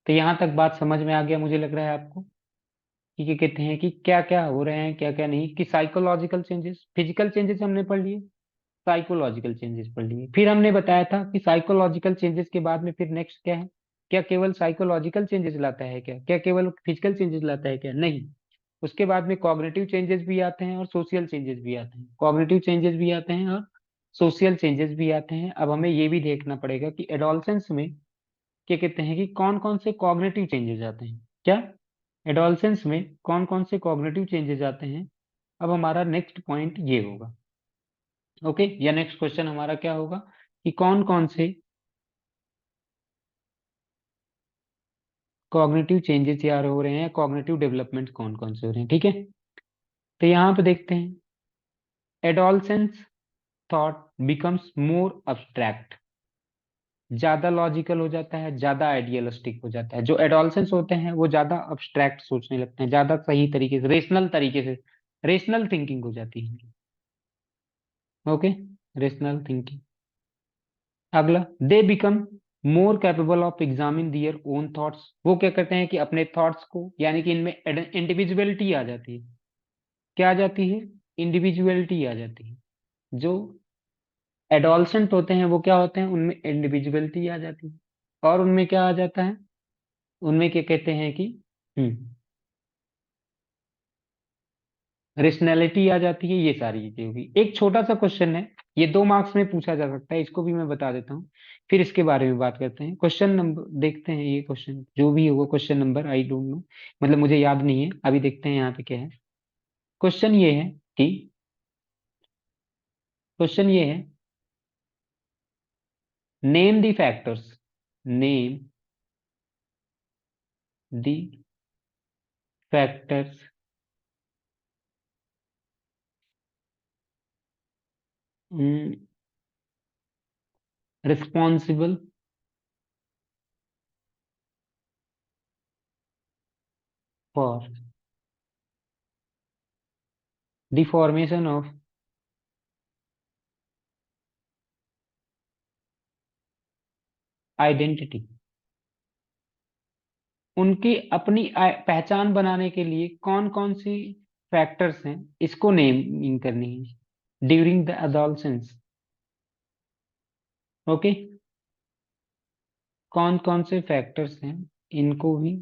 तो यहाँ तक बात समझ में आ गया मुझे लग रहा है आपको, कि क्या कहते हैं कि क्या क्या हो रहे हैं, क्या क्या नहीं, कि साइकोलॉजिकल चेंजेस, फिजिकल चेंजेस हमने पढ़ लिए, साइकोलॉजिकल चेंजेस पढ़ लिए। फिर हमने बताया था कि साइकोलॉजिकल चेंजेस के बाद में फिर नेक्स्ट क्या है, क्या केवल साइकोलॉजिकल चेंजेस लाता है क्या, क्या केवल फिजिकल चेंजेस लाता है क्या, नहीं, उसके बाद में कॉग्निटिव चेंजेस भी आते हैं और सोशल चेंजेस भी आते हैं, कॉग्निटिव चेंजेस भी आते हैं और सोशल चेंजेस भी आते हैं। अब हमें ये भी देखना पड़ेगा कि एडोलसेंस में क्या कहते हैं कि कौन कौन से कॉग्निटिव चेंजेस आते हैं, क्या एडोलसेंस में कौन कौन से कॉग्निटिव चेंजेस आते हैं। अब हमारा नेक्स्ट पॉइंट ये होगा। ओके, या नेक्स्ट क्वेश्चन हमारा क्या होगा कि कौन कौन से कॉग्निटिव चेंजेस यार हो रहे हैं, कॉग्निटिव डेवलपमेंट कौन कौन से हो रहे हैं। ठीक है, तो यहाँ पे देखते हैं, adolescence thought becomes more abstract, ज्यादा लॉजिकल हो जाता है, ज्यादा आइडियलिस्टिक हो जाता है। जो एडोलसेंस होते हैं वो ज्यादा अब्स्ट्रैक्ट सोचने लगते हैं, ज्यादा सही तरीके से, रेशनल तरीके से, रेशनल थिंकिंग हो जाती है। Okay, rational thinking. अगला, they become more capable of examine their own thoughts, वो क्या करते हैं कि अपने थॉट्स को, यानी कि इनमें इंडिविजुअलिटी आ जाती है। क्या आ जाती है, इंडिविजुअलिटी आ जाती है। जो एडोलसेंट होते हैं वो क्या होते हैं, उनमें इंडिविजुअलिटी आ जाती है। और उनमें क्या आ जाता है, उनमें क्या कहते हैं कि रेशनैलिटी आ जाती है, ये सारी चीजें होगी। एक छोटा सा क्वेश्चन है, ये 2 मार्क्स में पूछा जा सकता है, इसको भी मैं बता देता हूँ, फिर इसके बारे में बात करते हैं। क्वेश्चन नंबर देखते हैं, ये क्वेश्चन जो भी होगा, question number I don't know, मतलब मुझे याद नहीं है अभी, देखते हैं यहाँ पे क्या है। क्वेश्चन ये है कि क्वेश्चन ये है, name the factors, name the factors responsible for the formation of identity. उनकी अपनी पहचान बनाने के लिए कौन कौन सी फैक्टर्स हैं, इसको नेमिंग करनी है ड्यूरिंग द अडोलसेंस। ओके, कौन कौन से फैक्टर्स हैं, इनको भी,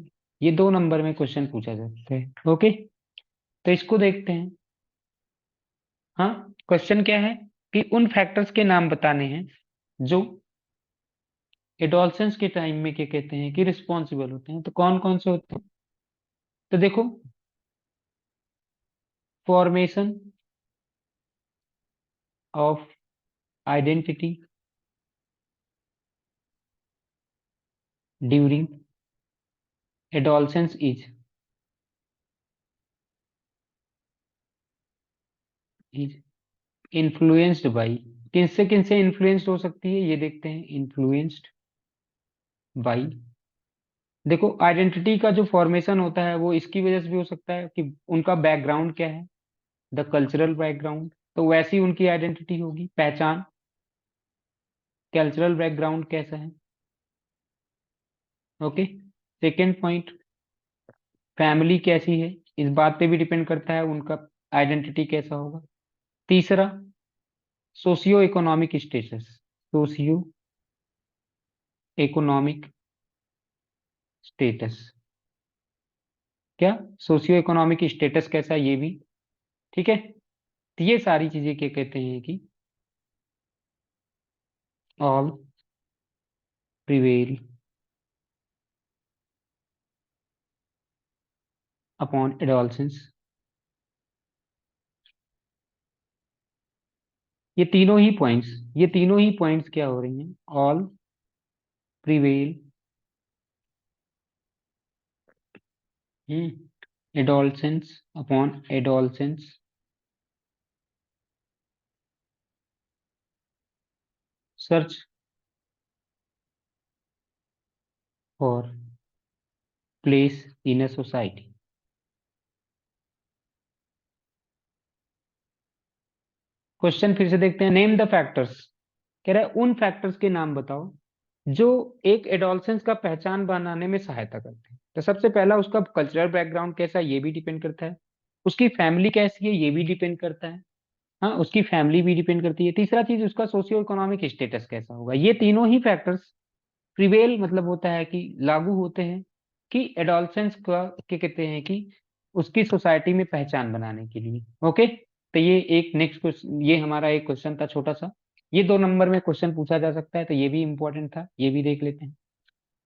ये 2 नंबर में क्वेश्चन पूछा जा सकता है। ओके, तो इसको देखते हैं। हाँ, क्वेश्चन क्या है कि उन फैक्टर्स के नाम बताने हैं जो एडोलसेंस के टाइम में क्या कहते हैं कि रिस्पॉन्सिबल होते हैं। तो कौन कौन से होते हैं, तो देखो, formation of identity during adolescence is influenced by, किनसे इन्फ्लुएंस्ड हो सकती है, ये देखते हैं, इन्फ्लुएंस्ड बाई। देखो, आइडेंटिटी का जो फॉर्मेशन होता है वो इसकी वजह से भी हो सकता है कि उनका बैकग्राउंड क्या है, द कल्चरल बैकग्राउंड, तो वैसी उनकी आइडेंटिटी होगी, पहचान, कल्चरल बैकग्राउंड कैसा है। ओके, सेकेंड पॉइंट, फैमिली कैसी है, इस बात पे भी डिपेंड करता है उनका आइडेंटिटी कैसा होगा। तीसरा, socio economic status, socio economic status, क्या सोशियो इकोनॉमिक स्टेटस कैसा है, ये भी ठीक है। तो ये सारी चीजें क्या कहते हैं कि ऑल प्रिवेल अपॉन एडोलसेंस, ये तीनों ही पॉइंट्स क्या हो रही हैं, all prevail adolescence upon adolescence search for place in a society. Question फिर से देखते हैं। नेम द फैक्टर्स, कह रहा है उन फैक्टर्स के नाम बताओ जो एक एडोलसेंस का पहचान बनाने में सहायता करते हैं। तो सबसे पहला, उसका कल्चरल बैकग्राउंड कैसा है ये भी डिपेंड करता है। उसकी फैमिली कैसी है ये भी डिपेंड करता है। हाँ, उसकी फैमिली भी डिपेंड करती है। तीसरा चीज, उसका सोशियो इकोनॉमिक स्टेटस कैसा होगा। ये तीनों ही फैक्टर्स प्रिवेल मतलब होता है कि लागू होते हैं कि एडोलसेंस का क्या कहते हैं कि उसकी सोसाइटी में पहचान बनाने के लिए। ओके, तो ये एक नेक्स्ट क्वेश्चन, ये हमारा एक क्वेश्चन था छोटा सा। ये 2 नंबर में क्वेश्चन पूछा जा सकता है, तो ये भी इंपॉर्टेंट था, ये भी देख लेते हैं।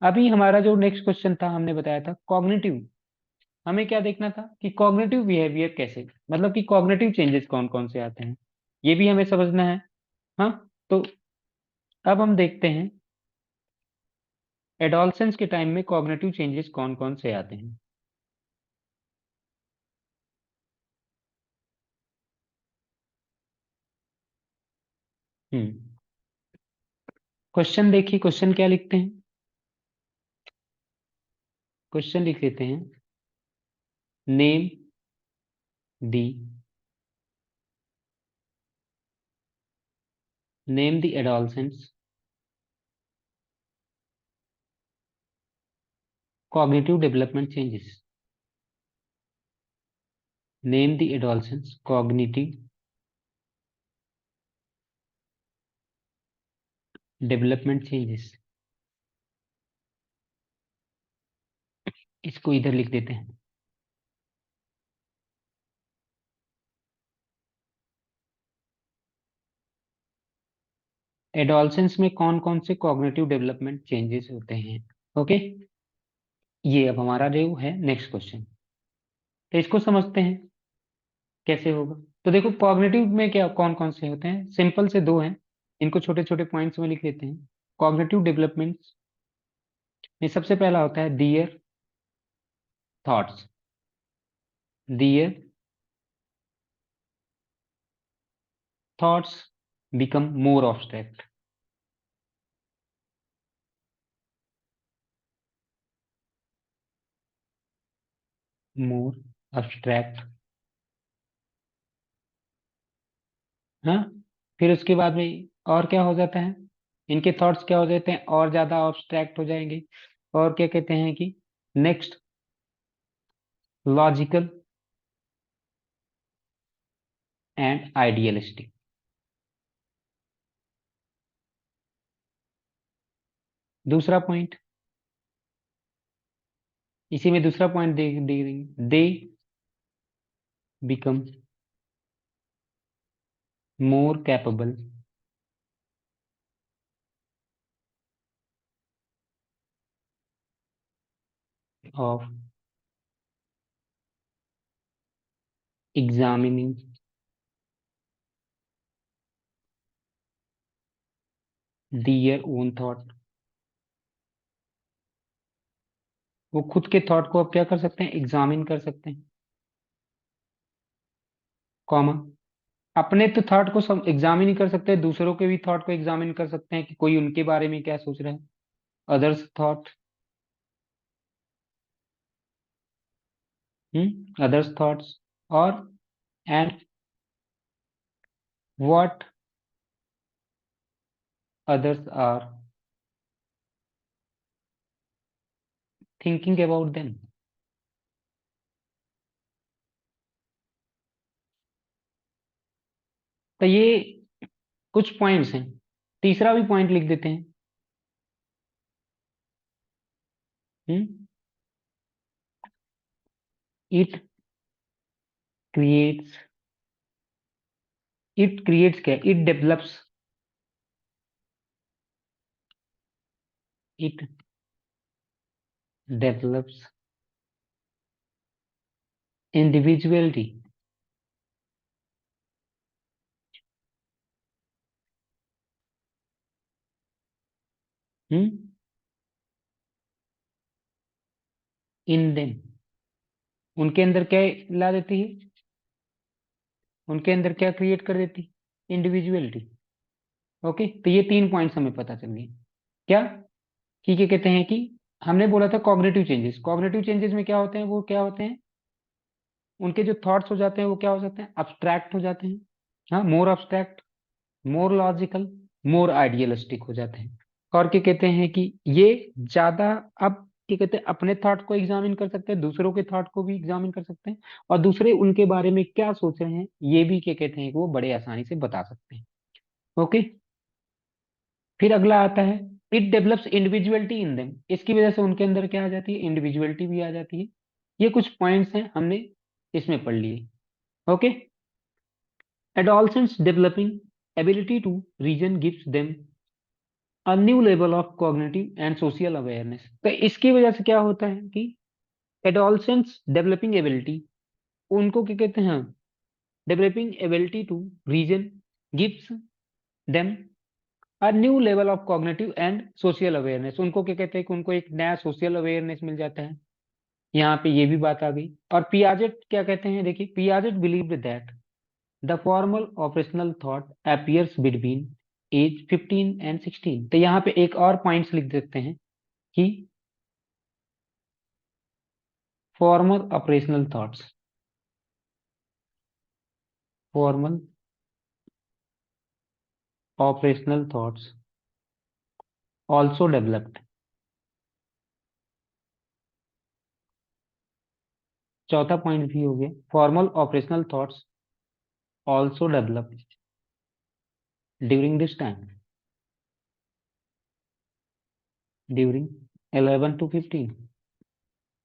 अभी हमारा जो नेक्स्ट क्वेश्चन था, हमने बताया था कॉग्निटिव। हमें क्या देखना था कि कॉग्निटिव बिहेवियर कैसे, मतलब कि कॉग्निटिव चेंजेस कौन कौन से आते हैं, ये भी हमें समझना है। हाँ, तो अब हम देखते हैं एडोलसेंस के टाइम में कॉग्निटिव चेंजेस कौन कौन से आते हैं। हम्म, क्वेश्चन देखिए, क्वेश्चन क्या लिखते हैं। क्वेश्चन लिख लेते हैं, name the name the adolescence cognitive development changes। Name the adolescents cognitive development changes। इसको इधर लिख देते हैं। एडोलसेंस में कौन कौन से कॉग्निटिव डेवलपमेंट चेंजेस होते हैं। ओके, ये अब हमारा जो है नेक्स्ट क्वेश्चन, तो इसको समझते हैं कैसे होगा। तो देखो, कॉग्निटिव में क्या कौन कौन से होते हैं, सिंपल से 2 हैं। इनको छोटे छोटे पॉइंट्स में लिख लेते हैं। कॉग्निटिव डेवलपमेंट्स में सबसे पहला होता है दियर थॉट्स। दियर थॉट्स बिकम मोर ऑब्स्ट्रैक्ट। मोर अब्स्ट्रैक्ट। हाँ, फिर उसके बाद में और क्या हो जाता है, इनके थॉट्स क्या हो जाते हैं, और ज्यादा ऑब्स्ट्रैक्ट हो जाएंगे। और क्या कहते हैं कि नेक्स्ट, लॉजिकल एंड आइडियलिस्टिक। दूसरा पॉइंट, इसी में दूसरा पॉइंट दे दे देंगे, they become more capable of examining their own thought. वो खुद के थॉट को अब क्या कर सकते हैं, एग्जामिन कर सकते हैं, कॉमा। अपने तो थॉट को सब एग्जामिन ही कर सकते हैं, दूसरों के भी थॉट को एग्जामिन कर सकते हैं कि कोई उनके बारे में क्या सोच रहा है, अदर्स थॉट। अदर्स थॉट्स, और and what others are thinking about them। तो ये कुछ पॉइंट्स हैं। तीसरा भी पॉइंट लिख देते हैं। इट क्रिएट्स, इट क्रिएट्स क्या, it develops, it develops individuality in them. उनके अंदर क्या ला देती है, उनके अंदर क्या क्रिएट कर देती, इंडिविजुअलिटी। ओके, तो ये 3 पॉइंट्स हमें पता चल गए। क्या कि क्या कहते हैं कि हमने बोला था कॉग्निटिव चेंजेस, कॉग्निटिव चेंजेस में क्या होते हैं, वो क्या होते हैं, उनके जो थॉट्स हो जाते हैं वो क्या हो जाते हैं, अब्स्ट्रैक्ट हो जाते हैं। हाँ, मोर अब्स्ट्रैक्ट, मोर लॉजिकल, मोर आइडियलिस्टिक हो जाते हैं। और क्या कहते हैं कि ये ज्यादा, अब क्या कहते हैं, अपने थॉट को एग्जामिन कर सकते हैं, दूसरों के थॉट को भी एग्जामिन कर सकते हैं, और दूसरे उनके बारे में क्या सोच रहे हैं ये भी क्या कहते हैं कि वो बड़े आसानी से बता सकते हैं। ओके, फिर अगला आता है, it develops individuality in them, इसकी वजह से उनके अंदर क्या आ जाती है, इंडिविजुअलिटी भी आ जाती है। ये कुछ पॉइंट्स हैं हमने इसमें पढ़ लिए। Okay, adolescents developing ability to reason gives them a new level of cognitive and social awareness। तो इसकी वजह से क्या होता है कि adolescents developing ability, उनको क्या कहते हैं, developing ability to reason gives them a new level of cognitive and social awareness, उनको क्या कहते हैं कि उनको एक नया social awareness मिल जाता है। यहाँ पे ये भी बात आ गई। और पियाजेट क्या कहते हैं, देखिए, Piaget believed that the formal operational thought appears between age 15 and 16। तो यहाँ पे एक और पॉइंट्स लिख देते हैं कि formal operational thoughts, formal operational thoughts also developed. चौथा पॉइंट भी हो गया, formal operational thoughts also developed during this time, during 11 to 15।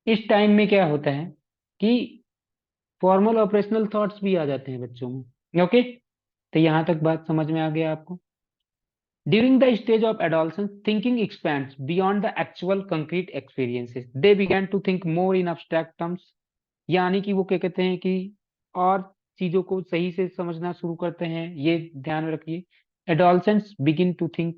इस टाइम में क्या होता है कि फॉर्मल ऑपरेशनल थॉट्स भी आ जाते हैं बच्चों में। ओके, तो यहां तक बात समझ में आ गया आपको। During the stage of adolescence, thinking expands beyond the actual concrete experiences. They began to think more in abstract terms. यानी कि वो क्या कहते हैं कि और चीजों को सही से समझना शुरू करते हैं, ये ध्यान में रखिए। Adolescents begin to think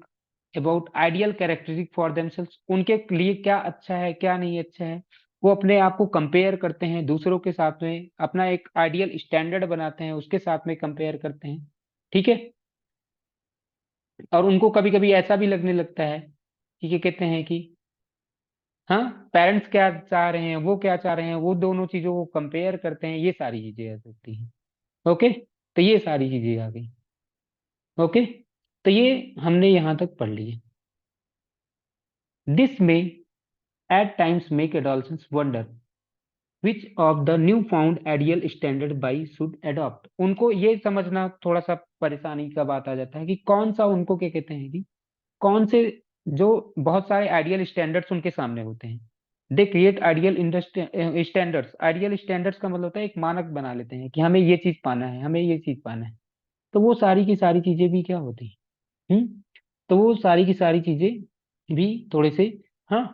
about ideal characteristic for themselves। उनके लिए क्या अच्छा है, क्या नहीं अच्छा है, वो अपने आप को कंपेयर करते हैं दूसरों के साथ में, अपना एक आइडियल स्टैंडर्ड बनाते हैं, उसके साथ में कंपेयर करते हैं। ठीक है, और उनको कभी कभी ऐसा भी लगने लगता है कि क्या कहते हैं कि हाँ, पेरेंट्स क्या चाह रहे हैं, वो क्या चाह रहे हैं, वो दोनों चीजों को कंपेयर करते हैं, ये सारी चीजें आ सकती हैं। ओके, तो ये सारी चीजें आ गई। ओके, तो ये हमने यहां तक पढ़ लिए। दिस में at times make adolescents wonder which of the new found ideal standard by should adopt. उनको ये समझना थोड़ा सा परेशानी का बात आ जाता है कि कौन सा, उनको क्या कहते हैं कि कौन से, जो बहुत सारे आइडियल स्टैंडर्ड्स उनके सामने होते हैं, they create ideal standards. Ideal standards का मतलब होता है एक मानक बना लेते हैं कि हमें ये चीज पाना है, हमें ये चीज पाना है। तो वो सारी की सारी चीजें भी क्या होती हैं, तो वो सारी की सारी चीजें भी थोड़े से, हाँ।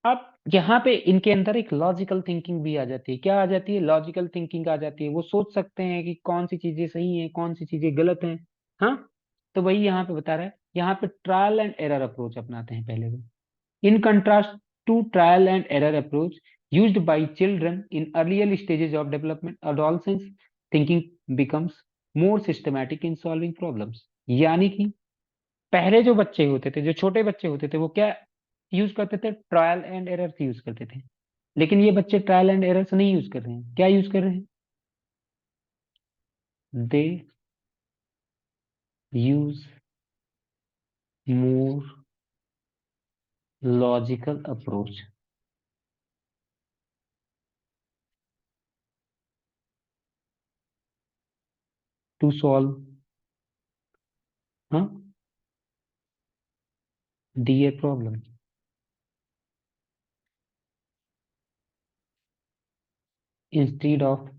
अब यहाँ पे इनके अंदर एक लॉजिकल थिंकिंग भी आ जाती है, क्या आ जाती है, लॉजिकल थिंकिंग आ जाती है। वो सोच सकते हैं कि कौन सी चीजें सही हैं, कौन सी चीजें गलत हैं। हाँ, तो वही यहाँ पे बता रहा है, यहाँ पे ट्रायल एंड एरर अप्रोच अपनाते हैं पहले वो। In contrast to trial and error approach used by children in earlier stages of development, adolescence thinking becomes more systematic in solving problems. यानी कि पहले जो बच्चे होते थे, जो छोटे बच्चे होते थे, वो क्या यूज करते थे, ट्रायल एंड एरर यूज करते थे। लेकिन ये बच्चे ट्रायल एंड एरर से नहीं यूज कर रहे हैं, क्या यूज कर रहे हैं, they use more logical approach to solve हाँ the problem, instead of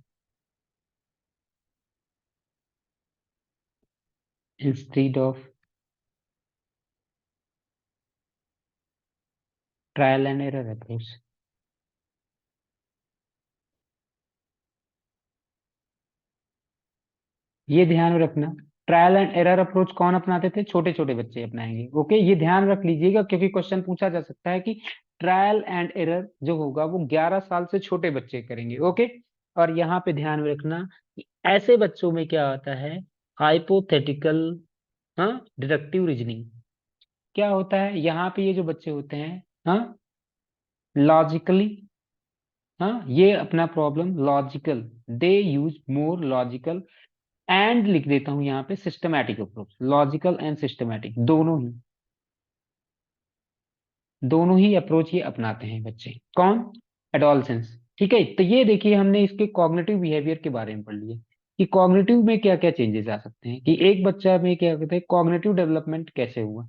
instead of trial and error approach. ये ध्यान में रखना, ट्रायल एंड एरर अप्रोच कौन अपनाते थे, छोटे छोटे बच्चे अपनाएंगे। ओके, ये ध्यान रख लीजिएगा क्योंकि क्वेश्चन पूछा जा सकता है कि ट्रायल एंड एरर जो होगा वो 11 साल से छोटे बच्चे करेंगे। ओके, और यहाँ पे ध्यान में रखना कि ऐसे बच्चों में क्या आता है, हाइपोथेटिकल हाँ, डिडक्टिव रीजनिंग क्या होता है, यहाँ पे ये जो बच्चे होते हैं, हाँ, लॉजिकली, हाँ, ये अपना problem logical, they use more logical and लिख देता हूं यहाँ पे systematic approach, logical and systematic दोनों ही अप्रोच ये अपनाते हैं बच्चे। कौन? एडोलसेंस। ठीक है, तो ये देखिए हमने इसके कॉग्निटिव बिहेवियर के बारे में पढ़ लिया कि कॉग्निटिव में क्या क्या चेंजेस आ सकते हैं, कि एक बच्चा में क्या कहते हैं कॉग्निटिव डेवलपमेंट कैसे हुआ।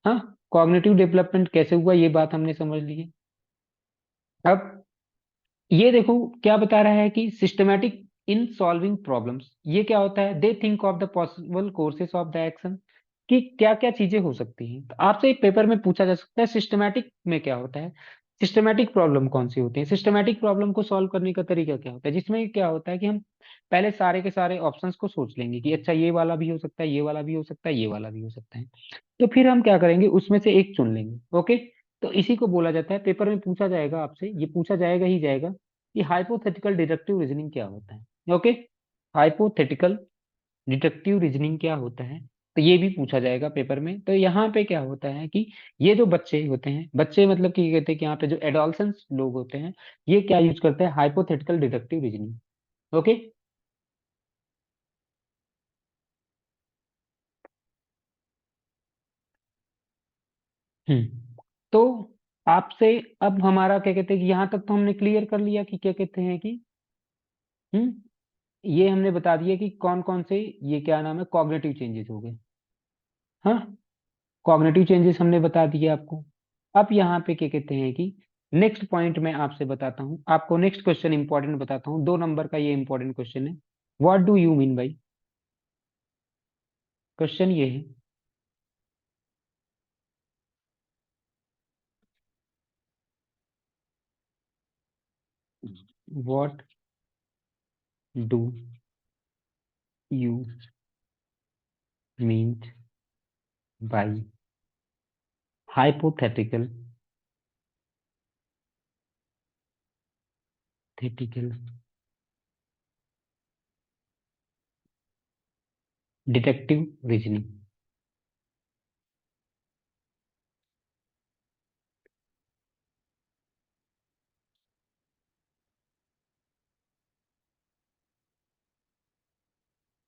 हाँ, कॉग्निटिव डेवलपमेंट कैसे हुआ ये बात हमने समझ ली है। अब ये देखो क्या बता रहा है कि सिस्टमैटिक इन सॉल्विंग प्रॉब्लम्स, ये क्या होता है, they think of the possible courses of the action, कि क्या क्या चीजें हो सकती हैं। तो आपसे एक पेपर में पूछा जा सकता है सिस्टमैटिक में क्या होता है, सिस्टमैटिक प्रॉब्लम कौन सी होती है, सिस्टमैटिक प्रॉब्लम को सॉल्व करने का तरीका क्या होता है, जिसमें क्या होता है कि हम पहले सारे के सारे ऑप्शंस को सोच लेंगे कि अच्छा ये वाला भी हो सकता है, ये वाला भी हो सकता है, ये वाला भी हो सकता है। तो फिर हम क्या करेंगे, उसमें से एक चुन लेंगे। ओके, तो इसी को बोला जाता है, पेपर में पूछा जाएगा आपसे, ये पूछा जाएगा ही जाएगा कि हाइपोथेटिकल डिडक्टिव रीजनिंग क्या होता है। ओके, हाइपोथेटिकल डिडक्टिव रीजनिंग क्या होता है, तो ये भी पूछा जाएगा पेपर में। तो यहाँ पे क्या होता है कि ये जो बच्चे होते हैं, बच्चे मतलब कि कहते हैं कि यहाँ पे जो एडोलसेंस लोग होते हैं, ये क्या यूज करते हैं, हाइपोथेटिकल डिडक्टिव रीजनिंग। ओके। तो आपसे अब हमारा क्या कहते हैं कि यहाँ तक तो हमने क्लियर कर लिया कि क्या कहते हैं कि ये हमने बता दिया कि कौन कौन से, ये क्या नाम है, कॉग्निटिव चेंजेस हो गए। हाँ, कॉग्निटिव चेंजेस हमने बता दिए आपको। अब यहाँ पे क्या कहते हैं कि नेक्स्ट पॉइंट में आपसे बताता हूँ, आपको नेक्स्ट क्वेश्चन इंपॉर्टेंट बताता हूँ, 2 नंबर का ये इंपॉर्टेंट क्वेश्चन है। What do you mean by, question ये है, what do you mean by hypothetical thetical deductive reasoning.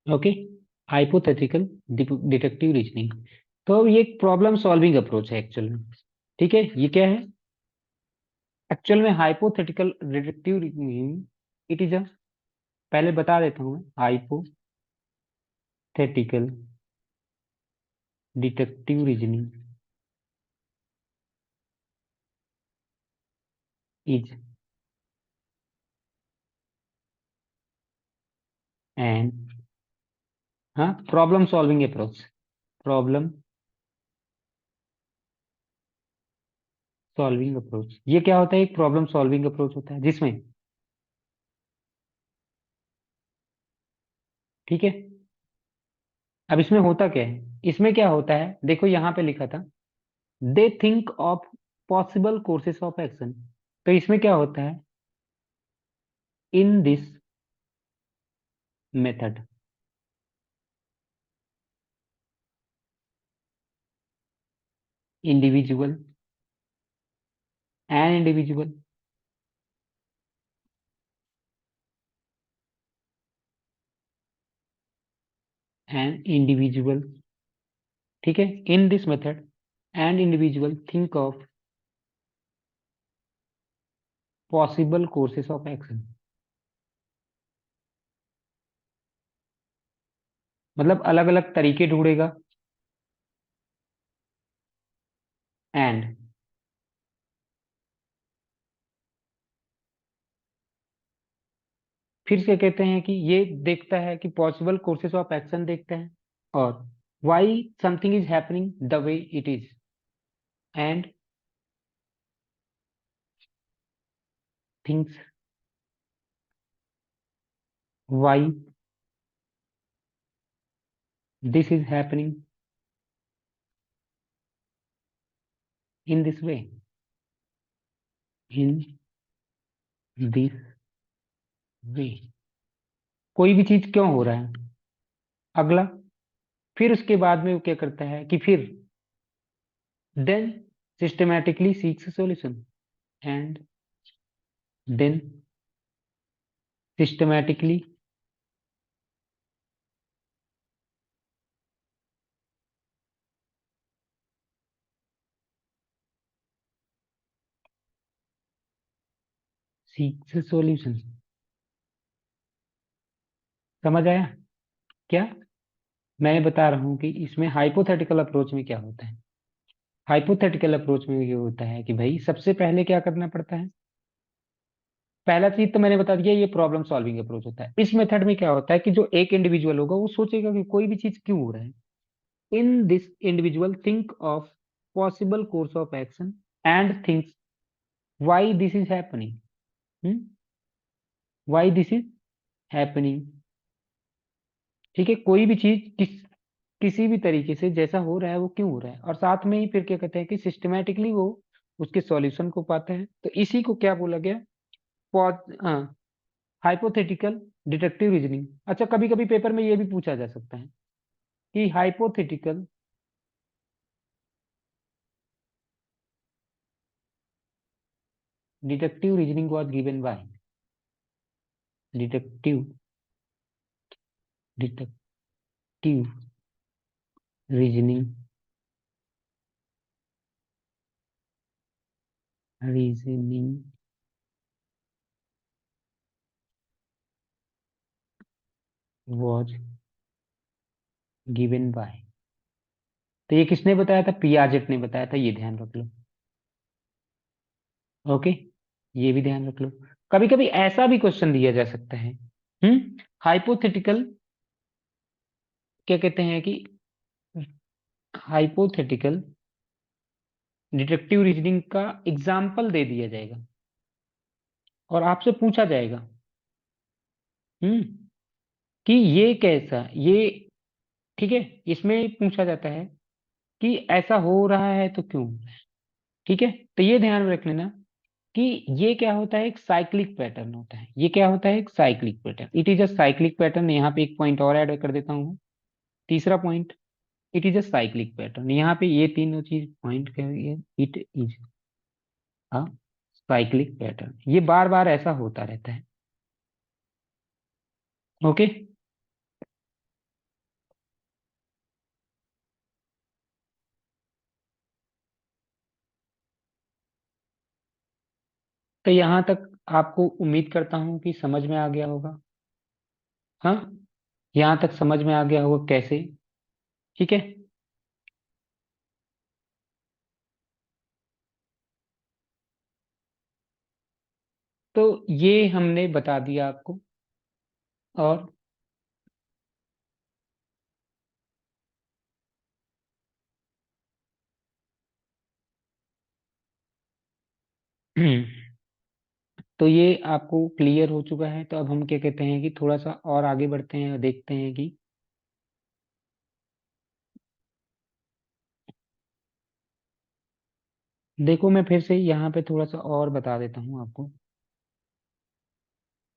Okay, hypothetical deductive reasoning. तो ये प्रॉब्लम सॉल्विंग अप्रोच है एक्चुअल में। ठीक है, ये क्या है एक्चुअल में, hypothetical deductive reasoning, it is a, पहले बता देता हूँ, hypothetical deductive reasoning is an, हाँ, problem solving approach, problem solving approach, ये क्या होता है, एक प्रॉब्लम सॉल्विंग अप्रोच होता है जिसमें, ठीक है, अब इसमें होता क्या है, इसमें क्या होता है, देखो यहाँ पे लिखा था, they think of possible courses of action. तो इसमें क्या होता है, in this method, individual, an individual an individual, ठीक है, in this method and individual think of possible courses of action, मतलब अलग अलग तरीके ढूंढेगा, एंड फिर से कहते हैं कि ये देखता है कि पॉसिबल कोर्सेस ऑफ एक्शन देखता है, और Y something is happening the way it is, and things why this is happening in this way, in this way, कोई भी चीज क्यों हो रहा है। अगला, फिर उसके बाद में वो क्या करता है कि फिर then systematically seeks solution and then systematically seeks solution. समझ आया क्या? मैं बता रहा हूं कि इसमें हाइपोथेटिकल अप्रोच में क्या होता है। हाइपोथेटिकल अप्रोच में ये होता है कि भाई सबसे पहले क्या करना पड़ता है। पहला चीज तो मैंने बता दिया, ये प्रॉब्लम सॉल्विंग अप्रोच होता है। इस मेथड में क्या होता है कि जो एक इंडिविजुअल होगा वो सोचेगा कि कोई भी चीज क्यों हो रहा है। In this individual think of possible course of action and thinks why this is happening, why this is happening. ठीक है, कोई भी चीज किसी भी तरीके से जैसा हो रहा है वो क्यों हो रहा है, और साथ में ही फिर क्या कहते हैं कि सिस्टमैटिकली वो उसके सॉल्यूशन को पाते हैं। तो इसी को क्या बोला गया, हाइपोथेटिकल डिडक्टिव रीजनिंग। अच्छा, कभी कभी पेपर में ये भी पूछा जा सकता है कि hypothetical deductive reasoning was given by deductive deductive reasoning reasoning was given by. तो ये किसने बताया था? पियाजेट ने बताया था, ये ध्यान रख लो। ओके, ये भी ध्यान रख लो। कभी कभी ऐसा भी क्वेश्चन दिया जा सकता है। हाइपोथेटिकल क्या कहते हैं कि हाइपोथेटिकल डिडक्टिव रीजनिंग का एग्जाम्पल दे दिया जाएगा और आपसे पूछा जाएगा हम्म कि ये कैसा ये। ठीक है, इसमें पूछा जाता है कि ऐसा हो रहा है तो क्यों। ठीक है, तो ये ध्यान में रख लेना कि ये क्या होता है, एक साइक्लिक पैटर्न होता है। ये क्या होता है? एक cyclic pattern. It is a cyclic pattern. यहाँ पे एक पॉइंट और ऐड कर देता हूँ, तीसरा point. It is a cyclic pattern. यहाँ पे ये तीनों चीज पॉइंट क्या है, it is a cyclic pattern. ये बार बार ऐसा होता रहता है। ओके, तो यहाँ तक आपको उम्मीद करता हूँ कि समझ में आ गया होगा। हाँ, यहाँ तक समझ में आ गया होगा कैसे। ठीक है, तो ये हमने बता दिया आपको। और तो ये आपको क्लियर हो चुका है। तो अब हम क्या कहते हैं कि थोड़ा सा और आगे बढ़ते हैं और देखते हैं कि देखो, मैं फिर से यहाँ पे थोड़ा सा और बता देता हूँ आपको।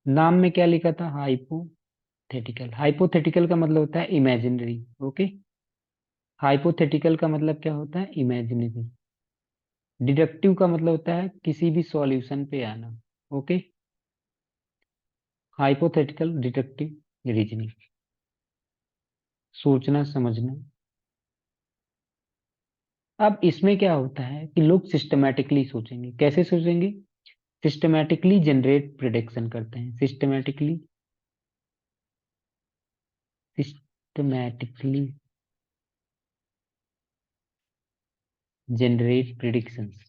नाम में क्या लिखा था? हाइपोथेटिकल। हाइपोथेटिकल का मतलब होता है इमेजिनरी। ओके, हाइपोथेटिकल का मतलब क्या होता है? इमेजिनरी। डिडक्टिव का मतलब होता है किसी भी सॉल्यूशन पे आना। ओके, हाइपोथेटिकल डिडक्टिव रीजनिंग, सोचना समझना। अब इसमें क्या होता है कि लोग सिस्टमैटिकली सोचेंगे। कैसे सोचेंगे? सिस्टमैटिकली जनरेट प्रिडिक्शन करते हैं। सिस्टमैटिकली जनरेट प्रिडिक्शंस,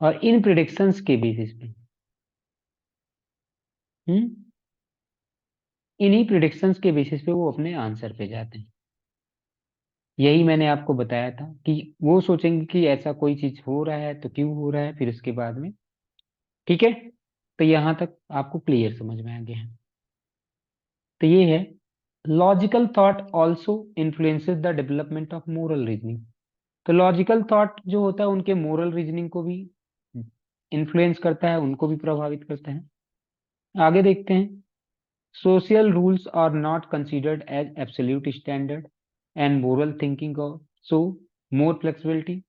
और इन प्रिडिक्शंस के बेसिस पे हम्म इन्हीं प्रिडिक्शंस के बेसिस पे वो अपने आंसर पे जाते हैं। यही मैंने आपको बताया था कि वो सोचेंगे कि ऐसा कोई चीज हो रहा है तो क्यों हो रहा है, फिर उसके बाद में। ठीक है, तो यहां तक आपको क्लियर समझ में आ गया है। तो ये है, logical thought also influences the development of moral reasoning. तो लॉजिकल थॉट जो होता है उनके मोरल रीजनिंग को भी इन्फ्लुएंस करता है, उनको भी प्रभावित करता है। आगे देखते हैं। Social rules are not considered as absolute standard, and moral thinking so more flexibility.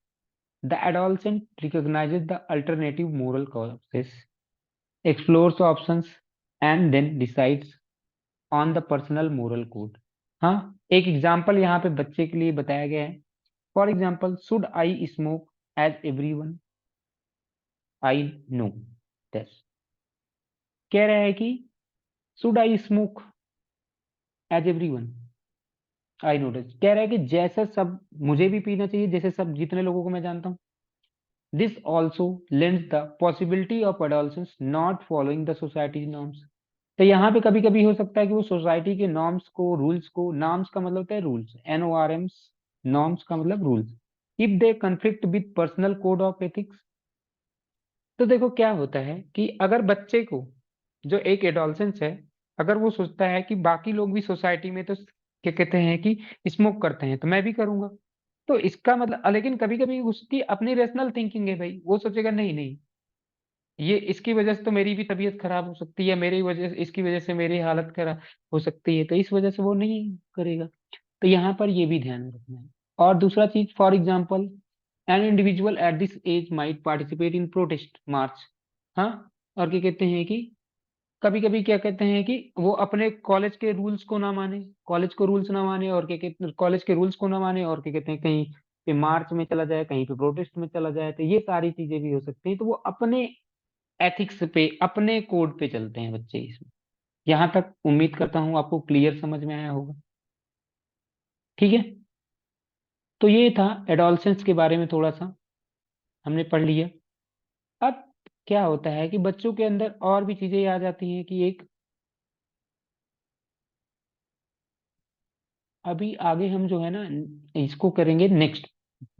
The adolescent recognizes the alternative moral causes, explores options, and then decides on the personal moral code. हाँ, एक example यहाँ पे बच्चे के लिए बताया गया है. For example, should I smoke as everyone? I know this. कह रहा है कि should I smoke as everyone? I know this. कह रहा है कि जैसा सब मुझे भी पीना चाहिए, जैसे सब जितने लोगों को मैं जानता हूँ. This also lends the possibility of adolescents not following the society norms. तो यहाँ पे कभी कभी हो सकता है कि वो सोसाइटी के नॉर्म्स को, रूल्स को, नॉर्म्स का मतलब होता है रूल्स, NORMS, नॉर्म्स का मतलब rules, if they conflict with personal code of ethics. तो देखो क्या होता है कि अगर बच्चे को, जो एक एडोलसेंस है, अगर वो सोचता है कि बाकी लोग भी सोसाइटी में तो क्या कहते हैं कि स्मोक करते हैं तो मैं भी करूंगा, तो इसका मतलब, लेकिन कभी कभी उसकी अपनी रेशनल थिंकिंग है भाई, वो सोचेगा नहीं नहीं, ये इसकी वजह से तो मेरी भी तबीयत खराब हो सकती है, मेरी वजह से, इसकी वजह से मेरी हालत खराब हो सकती है, तो इस वजह से वो नहीं करेगा. तो यहाँ पर ये भी ध्यान में रखना है. और दूसरा चीज, for example, an individual at this age might participate in protest march. हाँ, और क्या कहते हैं कि कभी कभी क्या कहते हैं कि वो अपने कॉलेज के रूल्स को ना माने, कॉलेज को रूल्स ना माने, और क्या कहते हैं, कॉलेज के रूल्स को ना माने, और क्या कहते हैं कहीं पे मार्च में चला जाए, कहीं पे प्रोटेस्ट में चला जाए, तो ये सारी चीजें भी हो सकती हैं. तो वो अपने एथिक्स पे, अपने कोड पे चलते हैं बच्चे इसमें. यहाँ तक उम्मीद करता हूँ आपको क्लियर समझ में आया होगा. ठीक है, तो ये था एडोलसेंस के बारे में, थोड़ा सा हमने पढ़ लिया. अब क्या होता है कि बच्चों के अंदर और भी चीजें आ जाती हैं कि एक, अभी आगे हम जो है ना इसको करेंगे नेक्स्ट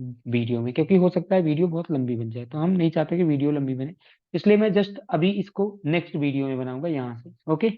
वीडियो में, क्योंकि हो सकता है वीडियो बहुत लंबी बन जाए, तो हम नहीं चाहते कि वीडियो लंबी बने, इसलिए मैं जस्ट अभी इसको नेक्स्ट वीडियो में बनाऊंगा यहाँ से. ओके.